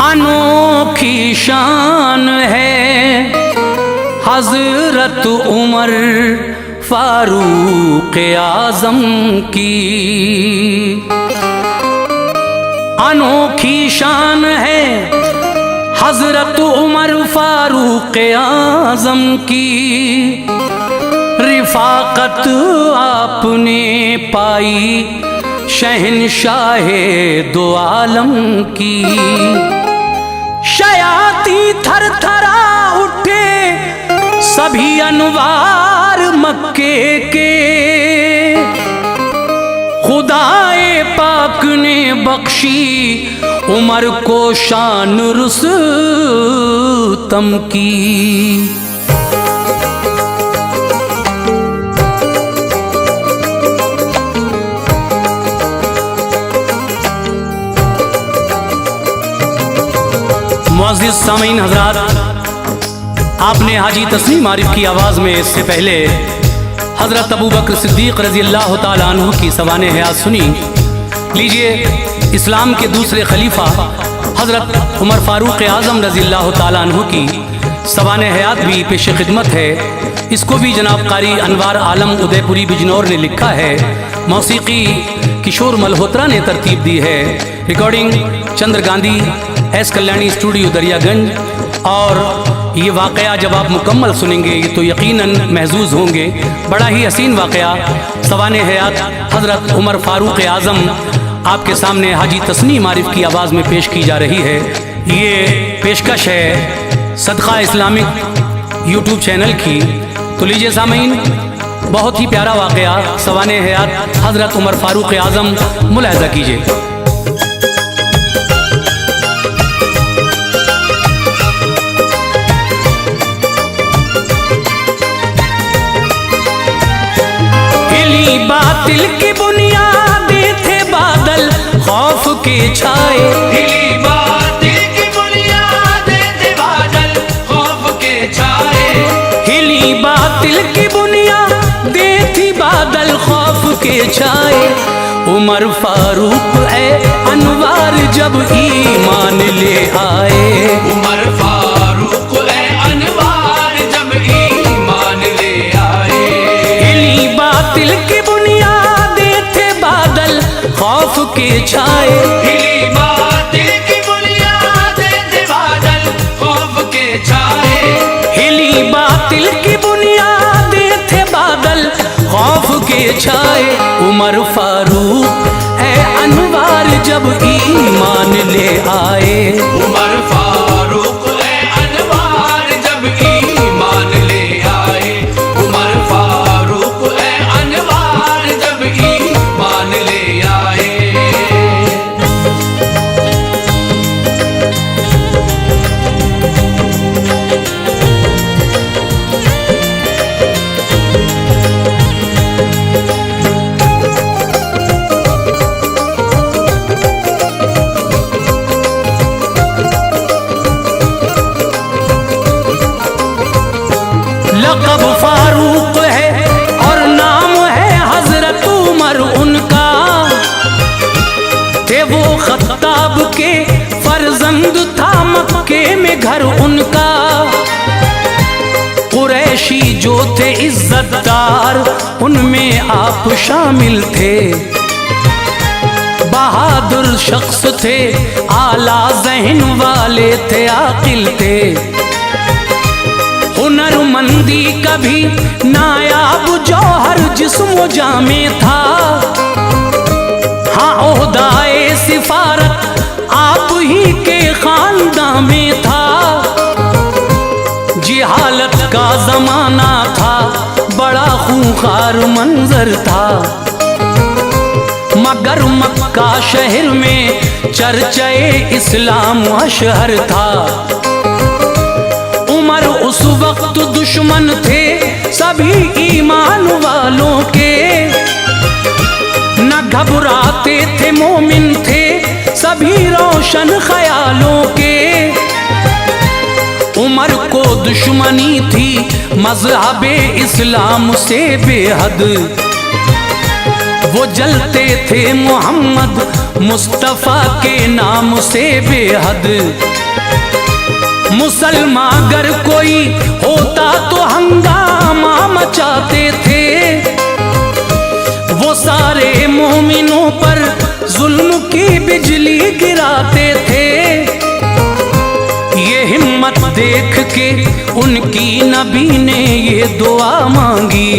अनोखी शान है हजरत उमर फारूक आजम की। अनोखी शान है हजरत उमर फारूक आजम की। रिफाकत आपने पाई शहनशाहे दो आलम की। शयाती थर थरा उठे सभी अनवार मक्के के। खुदाए पाक ने बख्शी उमर को शान रुस्तम की। मुअज़्ज़िज़ सामीन हज़रात, आपने हाजी तस्नीम आरिफ की आवाज़ में इससे पहले हज़रत अबू बकर सिद्दीक़ रज़ी अल्लाह ताला अन्हु की सवाने हयात सुनी। लीजिए, इस्लाम के दूसरे खलीफा हज़रत उमर फ़ारूक आज़म रज़ी अल्लाह ताला अन्हु की सवाने हयात भी पेश खिदमत है। इसको भी जनाब कारी अनवार आलम उदयपुरी बिजनौर ने लिखा है। मौसीकी किशोर मल्होत्रा ने तरतीब दी है। रिकॉर्डिंग चंद्र गांधी एस कल्याणी स्टूडियो दरियागंज। और ये वाक़या जब आप मुकम्मल सुनेंगे ये तो यकीनन महजूज़ होंगे। बड़ा ही हसीन वाक़या सवाने हयात हज़रत उमर फ़ारूक आज़म आपके सामने हाजी तस्नीम आरिफ की आवाज़ में पेश की जा रही है। ये पेशकश है सदका इस्लामिक यूट्यूब चैनल की। तो लीजिए सामीन, बहुत ही प्यारा वाक़या सवाने हयात हज़रत उमर फ़ारूक आज़म मुलाहिज़ा कीजिए। बातिल की बुनियादें थे बादल खौफ के छाए, हिली बातिल की बुनियादें थे बादल खौफ के छाए, हिली बातिल की बुनियादें थी बादल खौफ के छाए। उमर फारूक है अनवार जब ईमान ले आए, उमर फारूक है अनवार जब ईमान ले आए, हिली बातिल की बुनियादें थे बादल खौफ के छाए, हिली बातिल की बुनियादें थे बादल खौफ के छाए, हिली बातिल की बुनियादें थे बादल खौफ के छाए। उमर फारूक है अनवार जब ईमान ले आए, उमर फारूक है अनवार जब ईमान ले आए, उमर फारूक है अनवार जब ईमान ले आए। लक़ब फारूक है और नाम है हजरत उमर उनका, थे वो खत्ताब के फर्जंद था मक्के में घर उनका। कुरैशी जो थे इज्जतदार उनमें आप शामिल थे, बहादुर शख्स थे आला ज़हन वाले थे आकिल थे, हुनरमंदी कभी नायाब जौहर जिस्म जामे था। हाँ ओहदाए सिफारत आप ही के खानदान में था, जिहालत का जमाना था बड़ा खूंखार मंजर था, मगर मक्का शहर में चर्चाए इस्लाम अशहर था। उमर उस वक्त दुश्मन थे सभी ईमान वालों के, न घबराते थे मोमिन थे सभी रोशन ख्यालों के। उमर को दुश्मनी थी मज़हबे इस्लाम से बेहद, वो जलते थे मोहम्मद मुस्तफ़ा के नाम से बेहद। मुसलमान अगर कोई होता तो हंगामा मचाते थे, वो सारे मोमिनों पर जुल्म की बिजली गिराते थे। ये हिम्मत देख के उनकी नबी ने ये दुआ मांगी,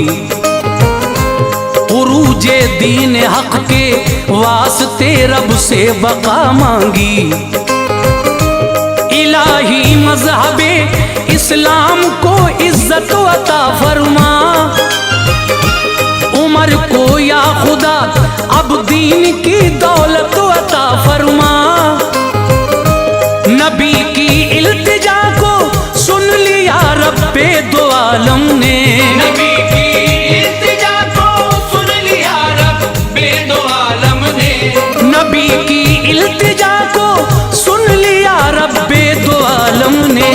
उरूजे दीन हक के वास्ते रब से बका मांगी। इलाही मज़हबे इस्लाम को इज्जत अता फरमा, उमर को या खुदा अब दीन की दौलत अता फरमा। नबी की इल्तिजा को सुन लिया रब्बे दो आलम ने, नबी की इल्तिजा को सुन लिया रब्बे दो आलम ने, नबी की इल्तिजा को सुन लिया रब्बे दो आलम ने।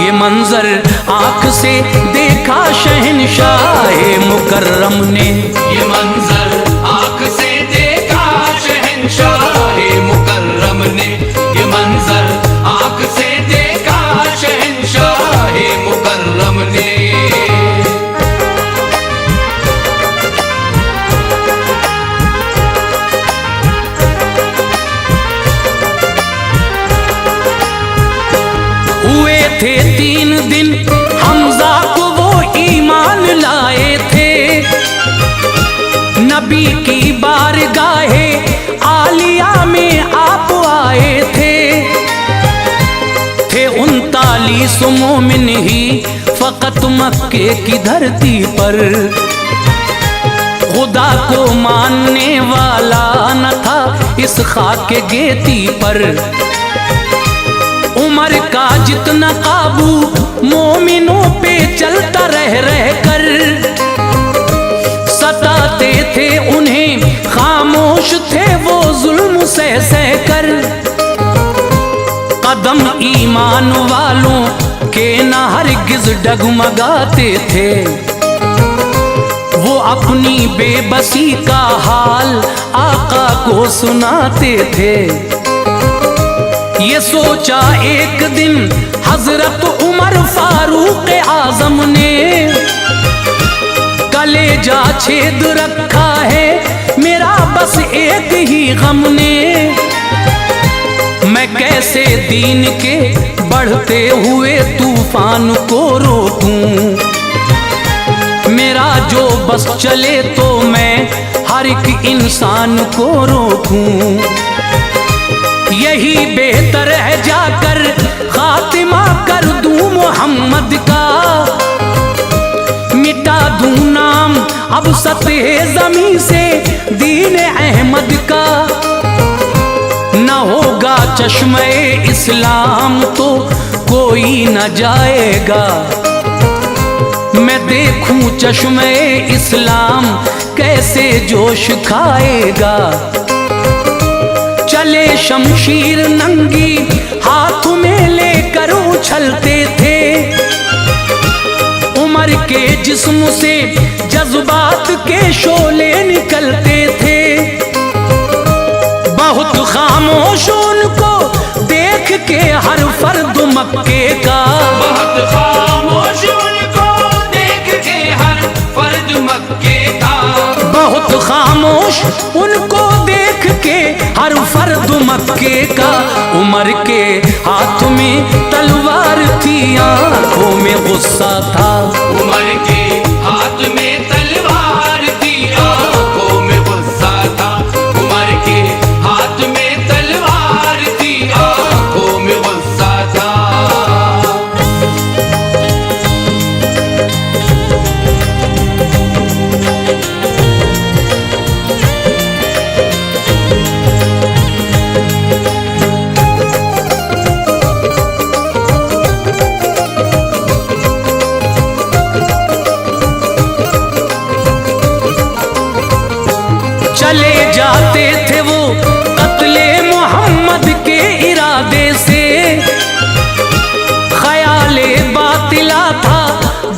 ये मंजर आँख से देखा शहंशाह मुकर्रम ने, ये मंजर आँख से देखा शहंशाह मुकर्रम ने, ये मंजर आँख से देखा शहंशाह मुकर्रम ने। हुए थे 3 दिन हमजा को वो ईमान लाए थे, नबी की बारगाहे आलिया में आप आए थे। 39 मोमिन ही फकत मक्के की धरती पर, खुदा को मानने वाला न था इस खाके गेती पर। उमर का जितना काबू मोमिनों पे चलता रह कर, सताते थे सह सह कर कदम ईमान वालों के न हरगिज डगमगाते थे। वो अपनी बेबसी का हाल आका को सुनाते थे। ये सोचा एक दिन हजरत उमर फारूक आजम ने, कलेजा छेद रखा है मेरा बस एक ही गम ने। मैं कैसे दीन के बढ़ते हुए तूफान को रोकूं, मेरा जो बस चले तो मैं हर एक इंसान को रोकूं। यही बेहतर है जाकर खातिमा कर दूं मोहम्मद का, मिटा दूं नाम अब सतह ज़मीं से दीन अहमद का। न होगा चश्मे इस्लाम तो कोई न जाएगा, मैं देखूं चश्मे इस्लाम कैसे जोश खाएगा। चले शमशीर नंगी हाथ में लेकर उछलते थे, उमर के जिस्म से जज्बात के शोले निकलते थे। बहुत खामोश उनको देख के हर फर्द मक्के का, बहुत खामोश उनको देख के हर फर्द मक्के का। बहुत खामोश उनको देख के हर फर्द मक्के का। उमर के हाथ में तलवार थी, आंखों में गुस्सा था। उमर के हाथ में तलवार थी, आंखों में गुस्सा था। उमर के हाथ में तलवार थी, आंखों में गुस्सा था। चले जाते थे वो कत्ले मोहम्मद के इरादे से, ख्याले बातिला था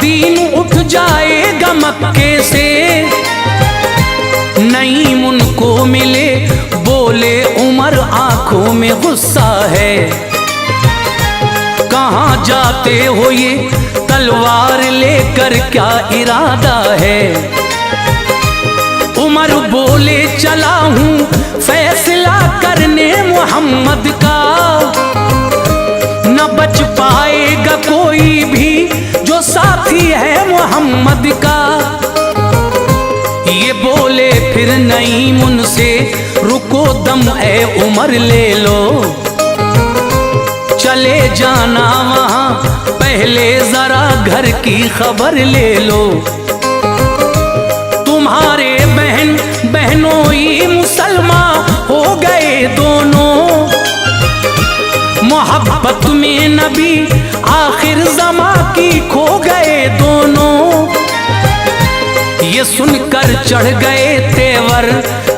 दीन उठ जाएगा मक्के से। नईम उनको मिले बोले उमर आंखों में गुस्सा है, कहाँ जाते हो ये तलवार लेकर क्या इरादा है। उमर बोले चला हूँ फैसला करने मोहम्मद का, न बच पाएगा कोई भी जो साथी है मोहम्मद का। ये बोले फिर नईम उनसे रुको दम ए उमर ले लो, चले जाना वहाँ पहले जरा घर की खबर ले लो। तुम्हारे बहन बहनोई मुसलमान हो गए दोनों, मोहब्बत में नबी आखिर ज़मा की खो गए दोनों। ये सुनकर चढ़ गए तेवर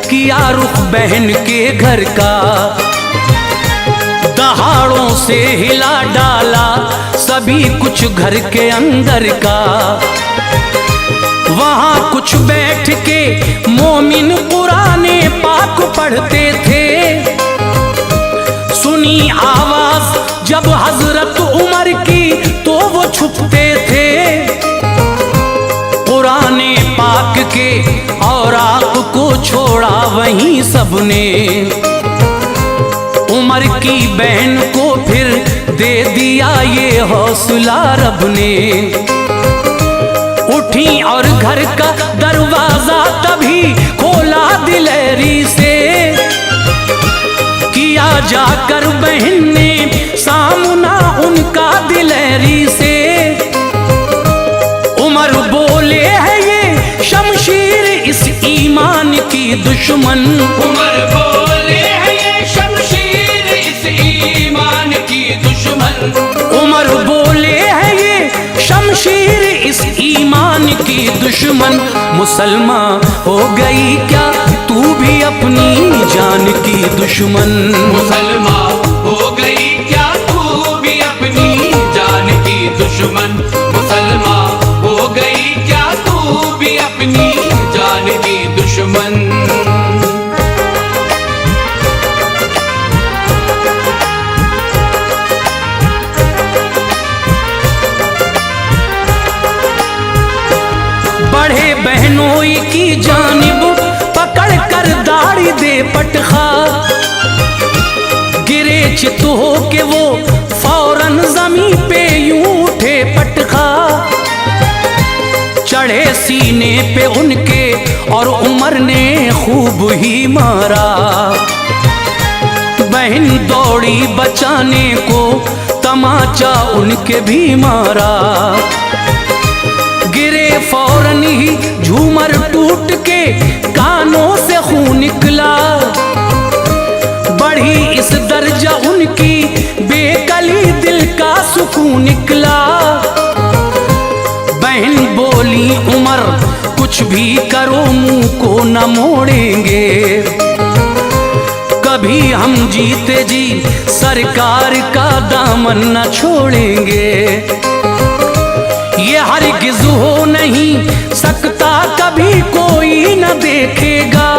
किया रुख बहन के घर का, दहाड़ों से हिला डाला सभी कुछ घर के अंदर का। वहाँ कुछ बैठ के मोमिन कुराने पाक पढ़ते थे, सुनी आवाज जब हजरत उमर की तो वो छुपते थे। कुराने पाक के औराक को छोड़ा वहीं सबने, उमर की बहन को फिर दे दिया ये हौसला रब ने। उठी और घर का दरवाजा तभी खोला दिलेरी से, किया जाकर बहन ने सामना उनका दिलेरी से। उमर बोले है ये शमशीर इस ईमान की दुश्मन, उमर बोले है ये शमशीर इस ईमान की दुश्मन। उमर बोले है ये शमशीर इस ईमान की की दुश्मन, मुसलमान हो गई क्या तू भी अपनी जान की दुश्मन। मुसलमान हो गई क्या तू भी अपनी जान की दुश्मन। मुसलमान हो गई क्या तू भी अपनी जान की दुश्मन। बढ़े बहनोई की जानिब पकड़ कर दाढ़ी दे पटखा, गिरे चित हो के वो फौरन जमी पे यूं उठे पटखा। चढ़े सीने पे उनके और उमर ने खूब ही मारा, बहन दौड़ी बचाने को तमाचा उनके भी मारा। गिरे फौरन ही झूमर टूट के कानों से खून निकला, बढ़ी इस दर्जा उनकी बेकली दिल का सुकून निकला। बहन बोली उमर कुछ भी करो मुंह को न मोड़ेंगे, कभी हम जीते जी सरकार का दामन न छोड़ेंगे। ये हरगिज़ हो नहीं सकता कभी कोई न देखेगा,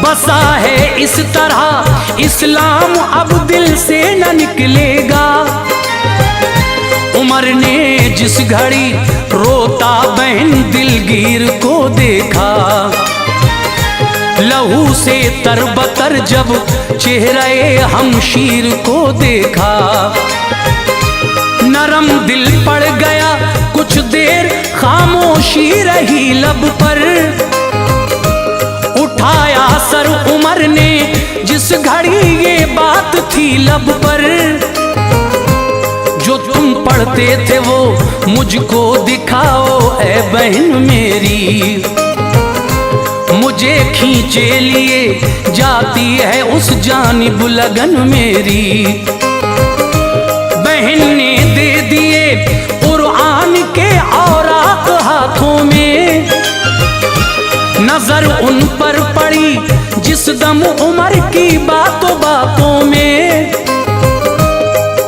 बसा है इस तरह इस्लाम अब दिल से न निकलेगा। उमर ने जिस घड़ी रोता बहन दिलगीर को देखा, लहू से तरबतर जब चेहरे हमशीर को देखा। नरम दिल पड़ गया कुछ देर खामोशी रही लब पर, उठाया सर उमर ने जिस घड़ी ये बात थी लब पर। जो तुम पढ़ते थे वो मुझको दिखाओ ऐ बहन मेरी, मुझे खींचे लिए जाती है उस जानिब लगन मेरी। बहन ने दे दिए कुरान के औराक हाथों में, नजर उन पर पड़ी जिस दम उमर की बातों बातों में।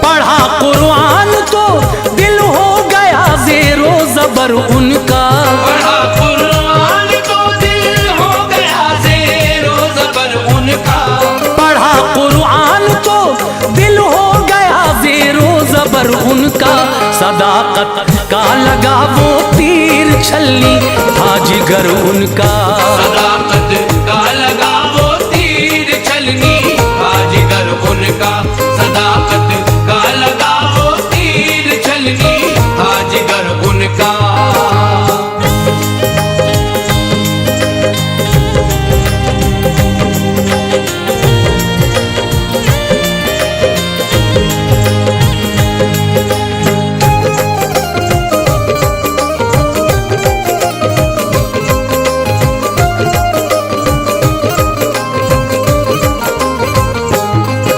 पढ़ा कुरान तो दिल हो गया ज़ेरो ज़बर उनका, पढ़ा कुरान तो दिल हो गया ज़ेरो ज़बर उनका। पढ़ा कुरान तो दिल हो गया ज़ेरो ज़बर उनका। सदाकत का लगा वो तीर छलनी था जिगर उनका, सदाकत का लगा वो तीर छलनी था जिगर उनका। सदाकत का लगा वो तीर छलनी था जिगर उनका।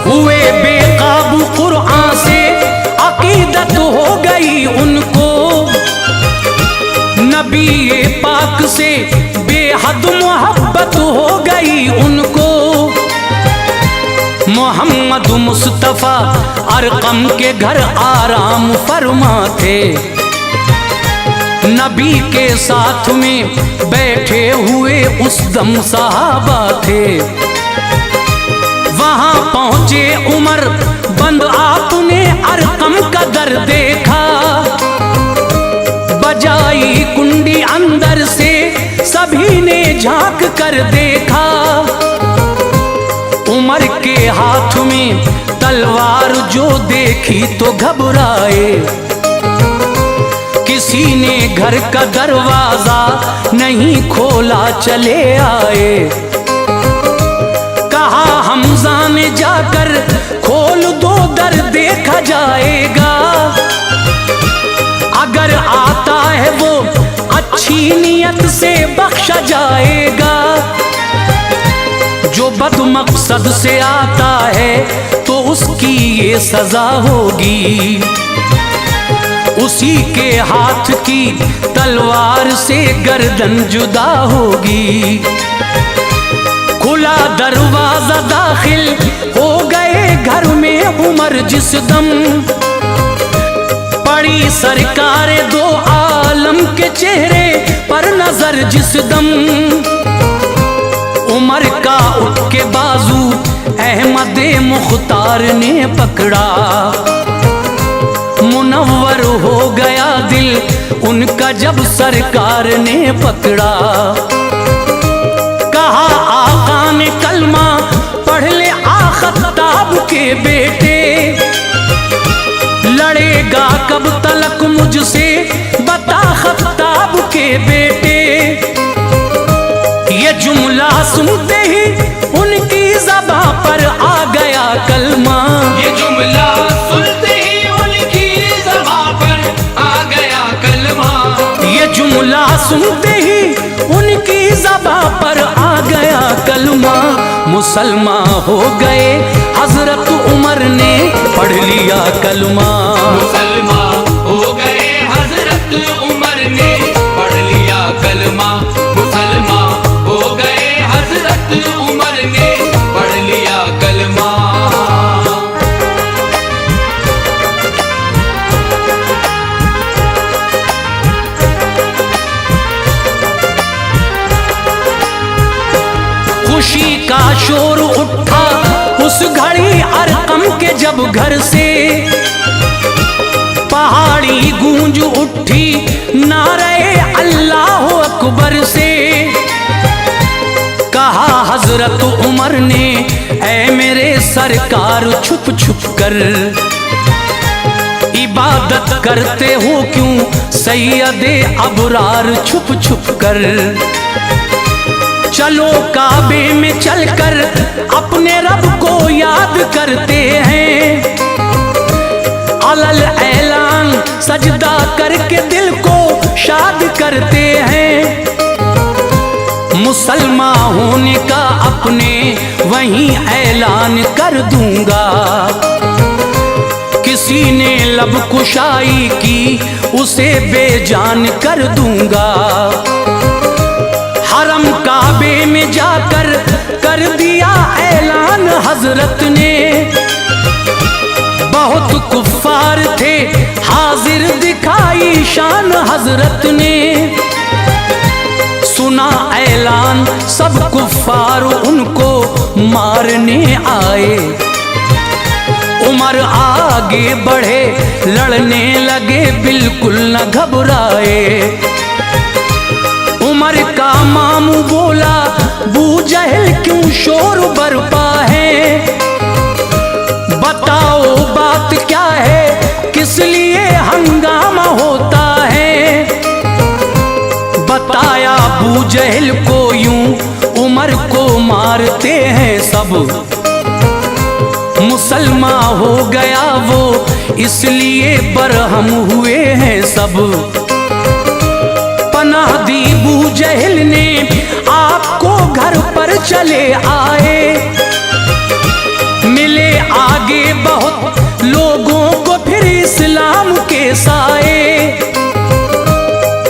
हुए बेकाबू कुरान से अकीदत हो गई उनको, नबी पाक से बेहद मोहब्बत हो गई उनको। मोहम्मद मुस्तफ़ा अरकम के घर आराम फरमा थे, नबी के साथ में बैठे हुए उस दम सहाबा थे। वहां पहुंचे उमर बंद आपने अरकम का दर देखा, बजाई कुंडी अंदर से सभी ने झांक कर देखा। उमर के हाथ में तलवार जो देखी तो घबराए, किसी ने घर का दरवाजा नहीं खोला चले आए। कहा हमजा ने जाकर खोल दो दर देखा जाएगा, अगर आता है वो अच्छी नीयत से बख्शा जाएगा। जो बदमकसद से आता है तो उसकी ये सजा होगी। उसी के हाथ की तलवार से गर्दन जुदा होगी। खुला दरवाजा दाखिल हो गए घर में उमर जिस दम, पड़ी सरकार दो आलम के चेहरे पर नजर जिस दम। उमर का उठ के बाजू अहमद मुख्तार ने पकड़ा, मुनव्वर हो गया दिल उनका जब सरकार ने पकड़ा। कहा आका ने कलमा पढ़ ले आ खत्ताब के बेटे, लड़ेगा कब तलक मुझसे बता खत्ताब के बेटे। ये जुमला सुनते ही उनकी ज़बां पर आ गया कलमा, ये जुमला सुनते ही उनकी ज़बां पर आ गया कलमा। ये जुमला सुनते ही उनकी ज़बां पर आ गया कलमा। मुसलमान हो गए हजरत उमर ने पढ़ लिया कलमा। मुसलमान हो गए हजरत उमर ने पढ़ लिया कलमा। मुसलमान हो गए हजरत उमर ने पढ़ लिया कलमा। खुशी का शोर उठा उस घड़ी अरकम के जब घर से, पहाड़ी गूंज उठी नारे अल्लाह अकबर से। कहा हजरत उमर ने ऐ मेरे सरकार छुप छुप कर इबादत करते हो क्यों सैयदे अबरार छुप छुप कर। चलो काबे में चलकर अपने रब को याद करते हैं, अलल ऐलान सजदा करके दिल को शाद करते हैं। मुसलमान होने का अपने वहीं ऐलान कर दूंगा, किसी ने लब कुशाई की उसे बेजान कर दूंगा। हरम काबे में जाकर कर दिया ऐलान हजरत ने, बहुत कुफ्फार थे हाजिर दिखाई शान हजरत ने। सुना ऐलान सब कुफ्फार उनको मारने आए, उमर आगे बढ़े लड़ने लगे बिल्कुल न घबराए। उमर का मामू बोला बू जहल क्यों शोर बरपा है, बताओ बात क्या है किस लिए हंगामा होता है। बताया बू जहल को यूं उमर को मारते हैं सब, मुसलमान हो गया वो इसलिए बरहम हुए हैं सब। पनाह दी बू जहल ने आपको घर पर चले आए, मिले आगे बहुत लोगों को फिर इस्लाम के साए।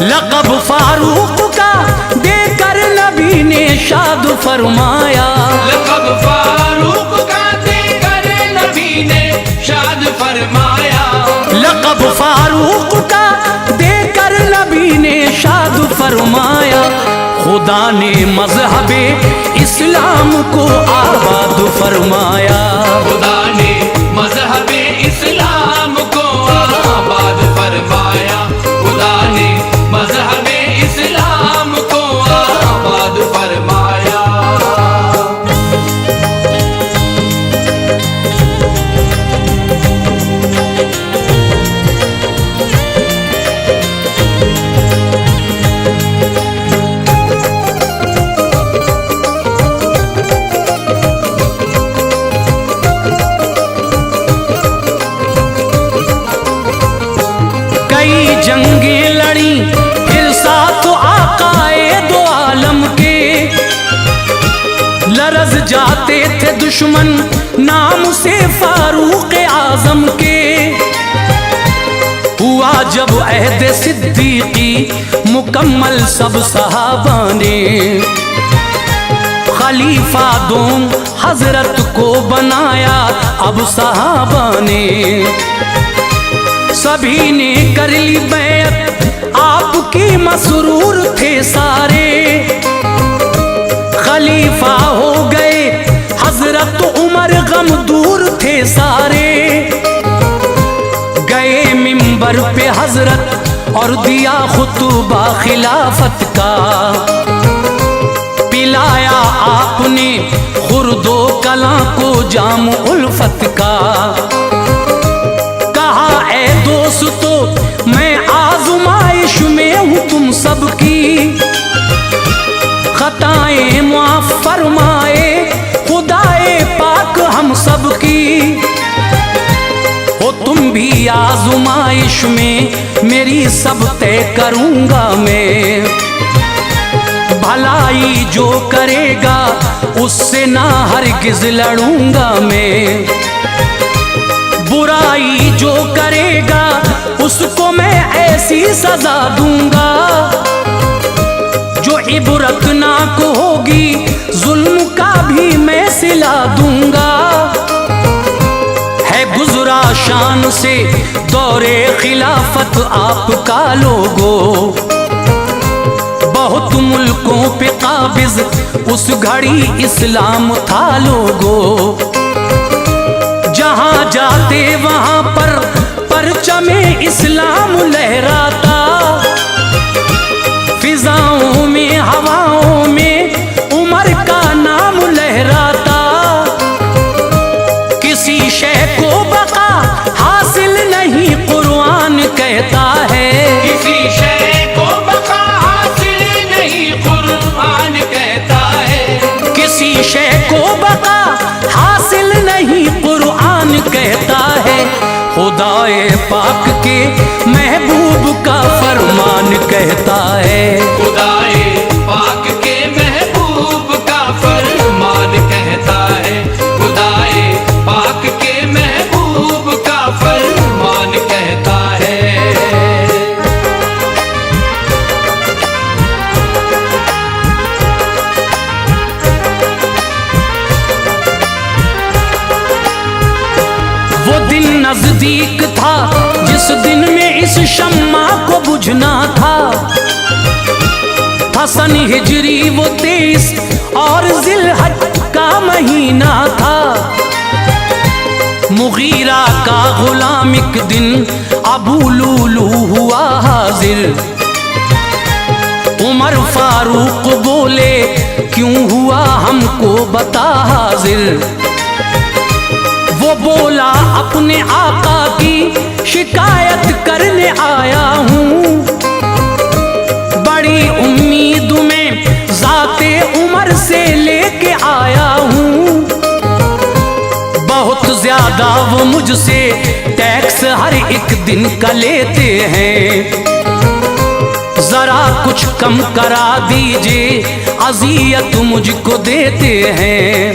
लक़ब फारूक का देकर नबी ने शाद फरमाया, लक़ब फारूक का देकर नबी ने शाद फरमाया। लक़ब फारूक का देकर नबी ने शाद फरमाया। खुदा ने मज़हबे इस्लाम को आबाद फरमाया, खुदा ने मज़हबे इस्लाम को आबाद फरमाया। खुदा ने मज़हबे इस्लाम को आबाद फरमाया। कई जंगें लड़ी फिर साथ आकाए दो आलम के, लरज जाते थे दुश्मन नाम से फारूक आजम के। हुआ जब अहद सिद्दीकी मुकम्मल सब सहाबा ने, खलीफा दोम हजरत को बनाया अब सहाबा ने। सभी ने कर ली बैत आपकी, मसरूर थे सारे। खलीफा हो गए हजरत उमर, गम दूर थे सारे। गए मिंबर पे हजरत और दिया खुतबा खिलाफत का। पिलाया आपने खुर्दो कला को जाम उल्फत का। कहा ऐ दोस्तों मैं आज़माइश में हूँ तुम सबकी, खताएं माफ फरमाए खुदाए पाक हम सबकी। हो तुम भी आज़माइश में मेरी सब तय करूँगा मैं। भलाई जो करेगा उससे ना हरगिज़ लड़ूंगा मैं। बुराई जो करेगा उसको मैं ऐसी सजा दूंगा जो इबरतनाक होगी, जुल्म का भी मैं सिला दूंगा। है गुजरा शान से दौरे खिलाफत आपका लोगों, बहुत मुल्कों पे काबिज उस घड़ी इस्लाम था लोगों। जहां जाते वहां पर परचमे इस्लाम लहराता। फिजाओं में हवाओं में उमर का नाम लहराता। किसी शय को बका हासिल नहीं कुरान कहता है। किसी शय को बका हासिल नहीं कुरान कहता है। किसी शय को बका हासिल नहीं कुरान कहता है। खुदाए पाक के महबूब का फरमान कहता है। खुदाए पाक के महबूब का फरमान कहता है। खुदाए पाक के महबूब का फरमान कहता है। वो दिन नजदीक था जिस दिन में इस शम्मा को बुझना था। सन हिजरी वो 23 और जिलहज का महीना था। मुगीरा का गुलाम एक दिन अबू लूलू हुआ हाजिर। उमर फारूक बोले क्यों हुआ हमको बता हाजिर। वो बोला अपने आका की शिकायत करने आया हूँ। बड़ी उम्मीद में ज़ाते उमर से लेके आया हूँ। बहुत ज्यादा वो मुझसे टैक्स हर एक दिन का लेते हैं। जरा कुछ कम करा दीजिए, अज़ियत मुझको देते हैं।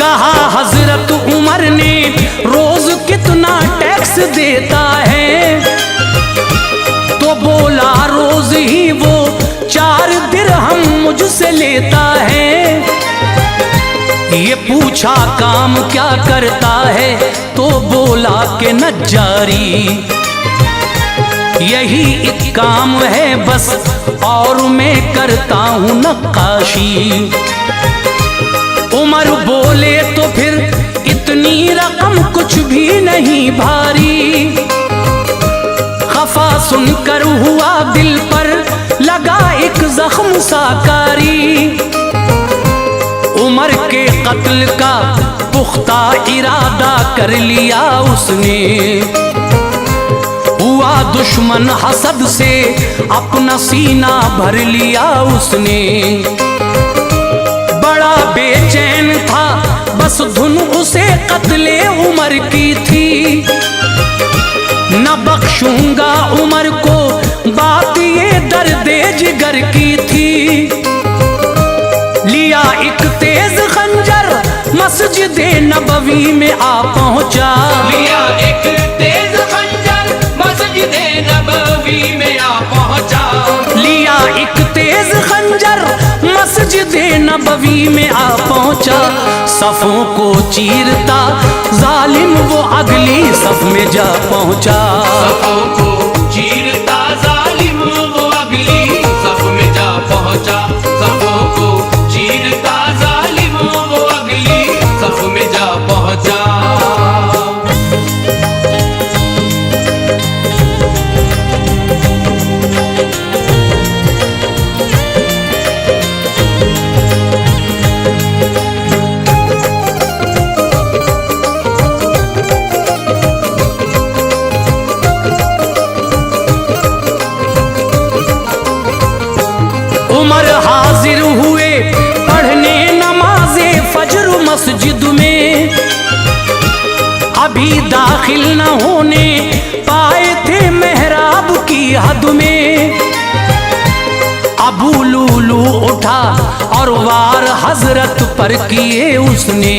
कहा हजरत उमर ने रोज कितना टैक्स देता है। तो बोला रोज ही वो 4 दिरहम मुझसे लेता है। ये पूछा काम क्या करता है, तो बोला कि नज्जारी। यही एक काम है बस, और मैं करता हूँ नक्काशी। उमर बोले तो फिर इतनी रकम कुछ भी नहीं भारी। खफा सुनकर हुआ दिल पर लगा एक जख्म साकारी। उमर के कत्ल का पुख्ता इरादा कर लिया उसने। हुआ दुश्मन हसद से अपना सीना भर लिया उसने। बड़ा बेचैन था बस धुन उसे कत्ले उमर की थी। न बख्शूंगा उमर को, बात ये दर्दे जिगर की थी। लिया एक तेज खंजर मस्जिद नबवी में आ पहुंचा। लिया एक तेज खंजर मस्जिद नबवी में आ पहुंचा। लिया एक तेज खंजर मस्जिद नबवी में आ पहुंचा। सफों को चीरता जालिम वो अगली सफ में जा पहुंचा। सफों को चीरता जालिम वो अगली सफ में जा पहुंचा। सफों को चीरता जालिम वो अगली सफ में जा पहुंचा। उमर हाजिर हुए पढ़ने नमाजे फजर मस्जिद में। अभी दाखिल न होने पाए थे मेहराब की हद में। अबू लूलू उठा और वार हजरत पर किए उसने।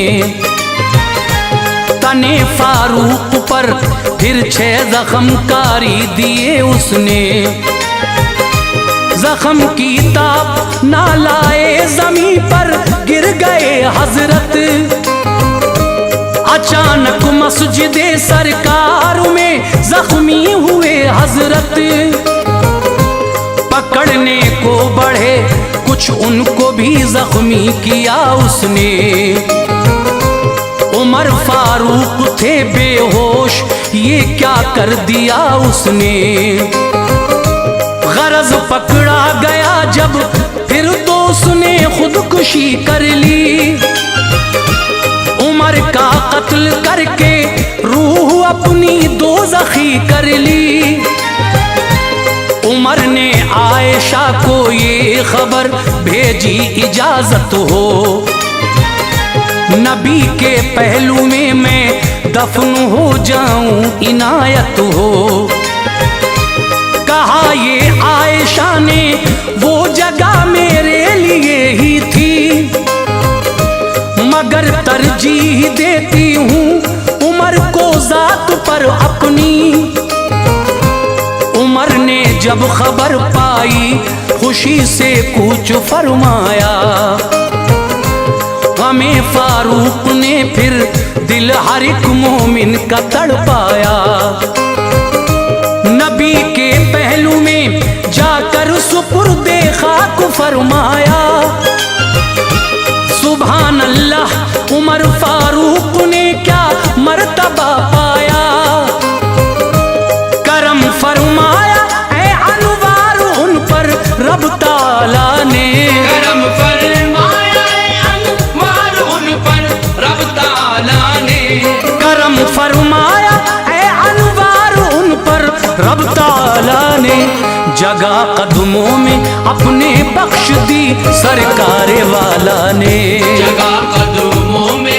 तने फारूक पर फिर 6 जख्म कारी दिए उसने। जख्म की ताप ना लाए जमी पर गिर गए हजरत। अचानक मस्जिद सरकार में जख्मी हुए हजरत। पकड़ने को बढ़े कुछ उनको भी जख्मी किया उसने। उमर फारूक थे बेहोश ये क्या कर दिया उसने। गरज पकड़ा गया जब फिर तो उसने खुदकुशी कर ली। उमर का कत्ल करके रूह अपनी दोज़खी कर ली। उमर ने आयशा को ये खबर भेजी इजाजत हो। नबी के पहलू में मैं दफन हो जाऊं इनायत हो। कहा ये आयशा ने वो जगह मेरे लिए ही थी। मगर तरजीह देती हूँ उमर को जात पर अपनी। उमर ने जब खबर पाई खुशी से कूच फरमाया। गमे फारूक ने फिर दिल हर एक मोमिन का तड़पाया। नबी के पहलू में जाकर सुपुर्दे खाक फरमाया। सुभान अल्लाह उमर फारूक ने क्या मर्तबा पाया। करम फरमाया ऐ अनवार उन पर रब ताला ने। करम फरमाया ऐ अनवार उन पर रब ताला ने। करम फरमाया ऐ अनवार उन पर रब ताला ने। जगह कदमों में अपने बख्श दी सरकारे वाला ने। जगह कदमों में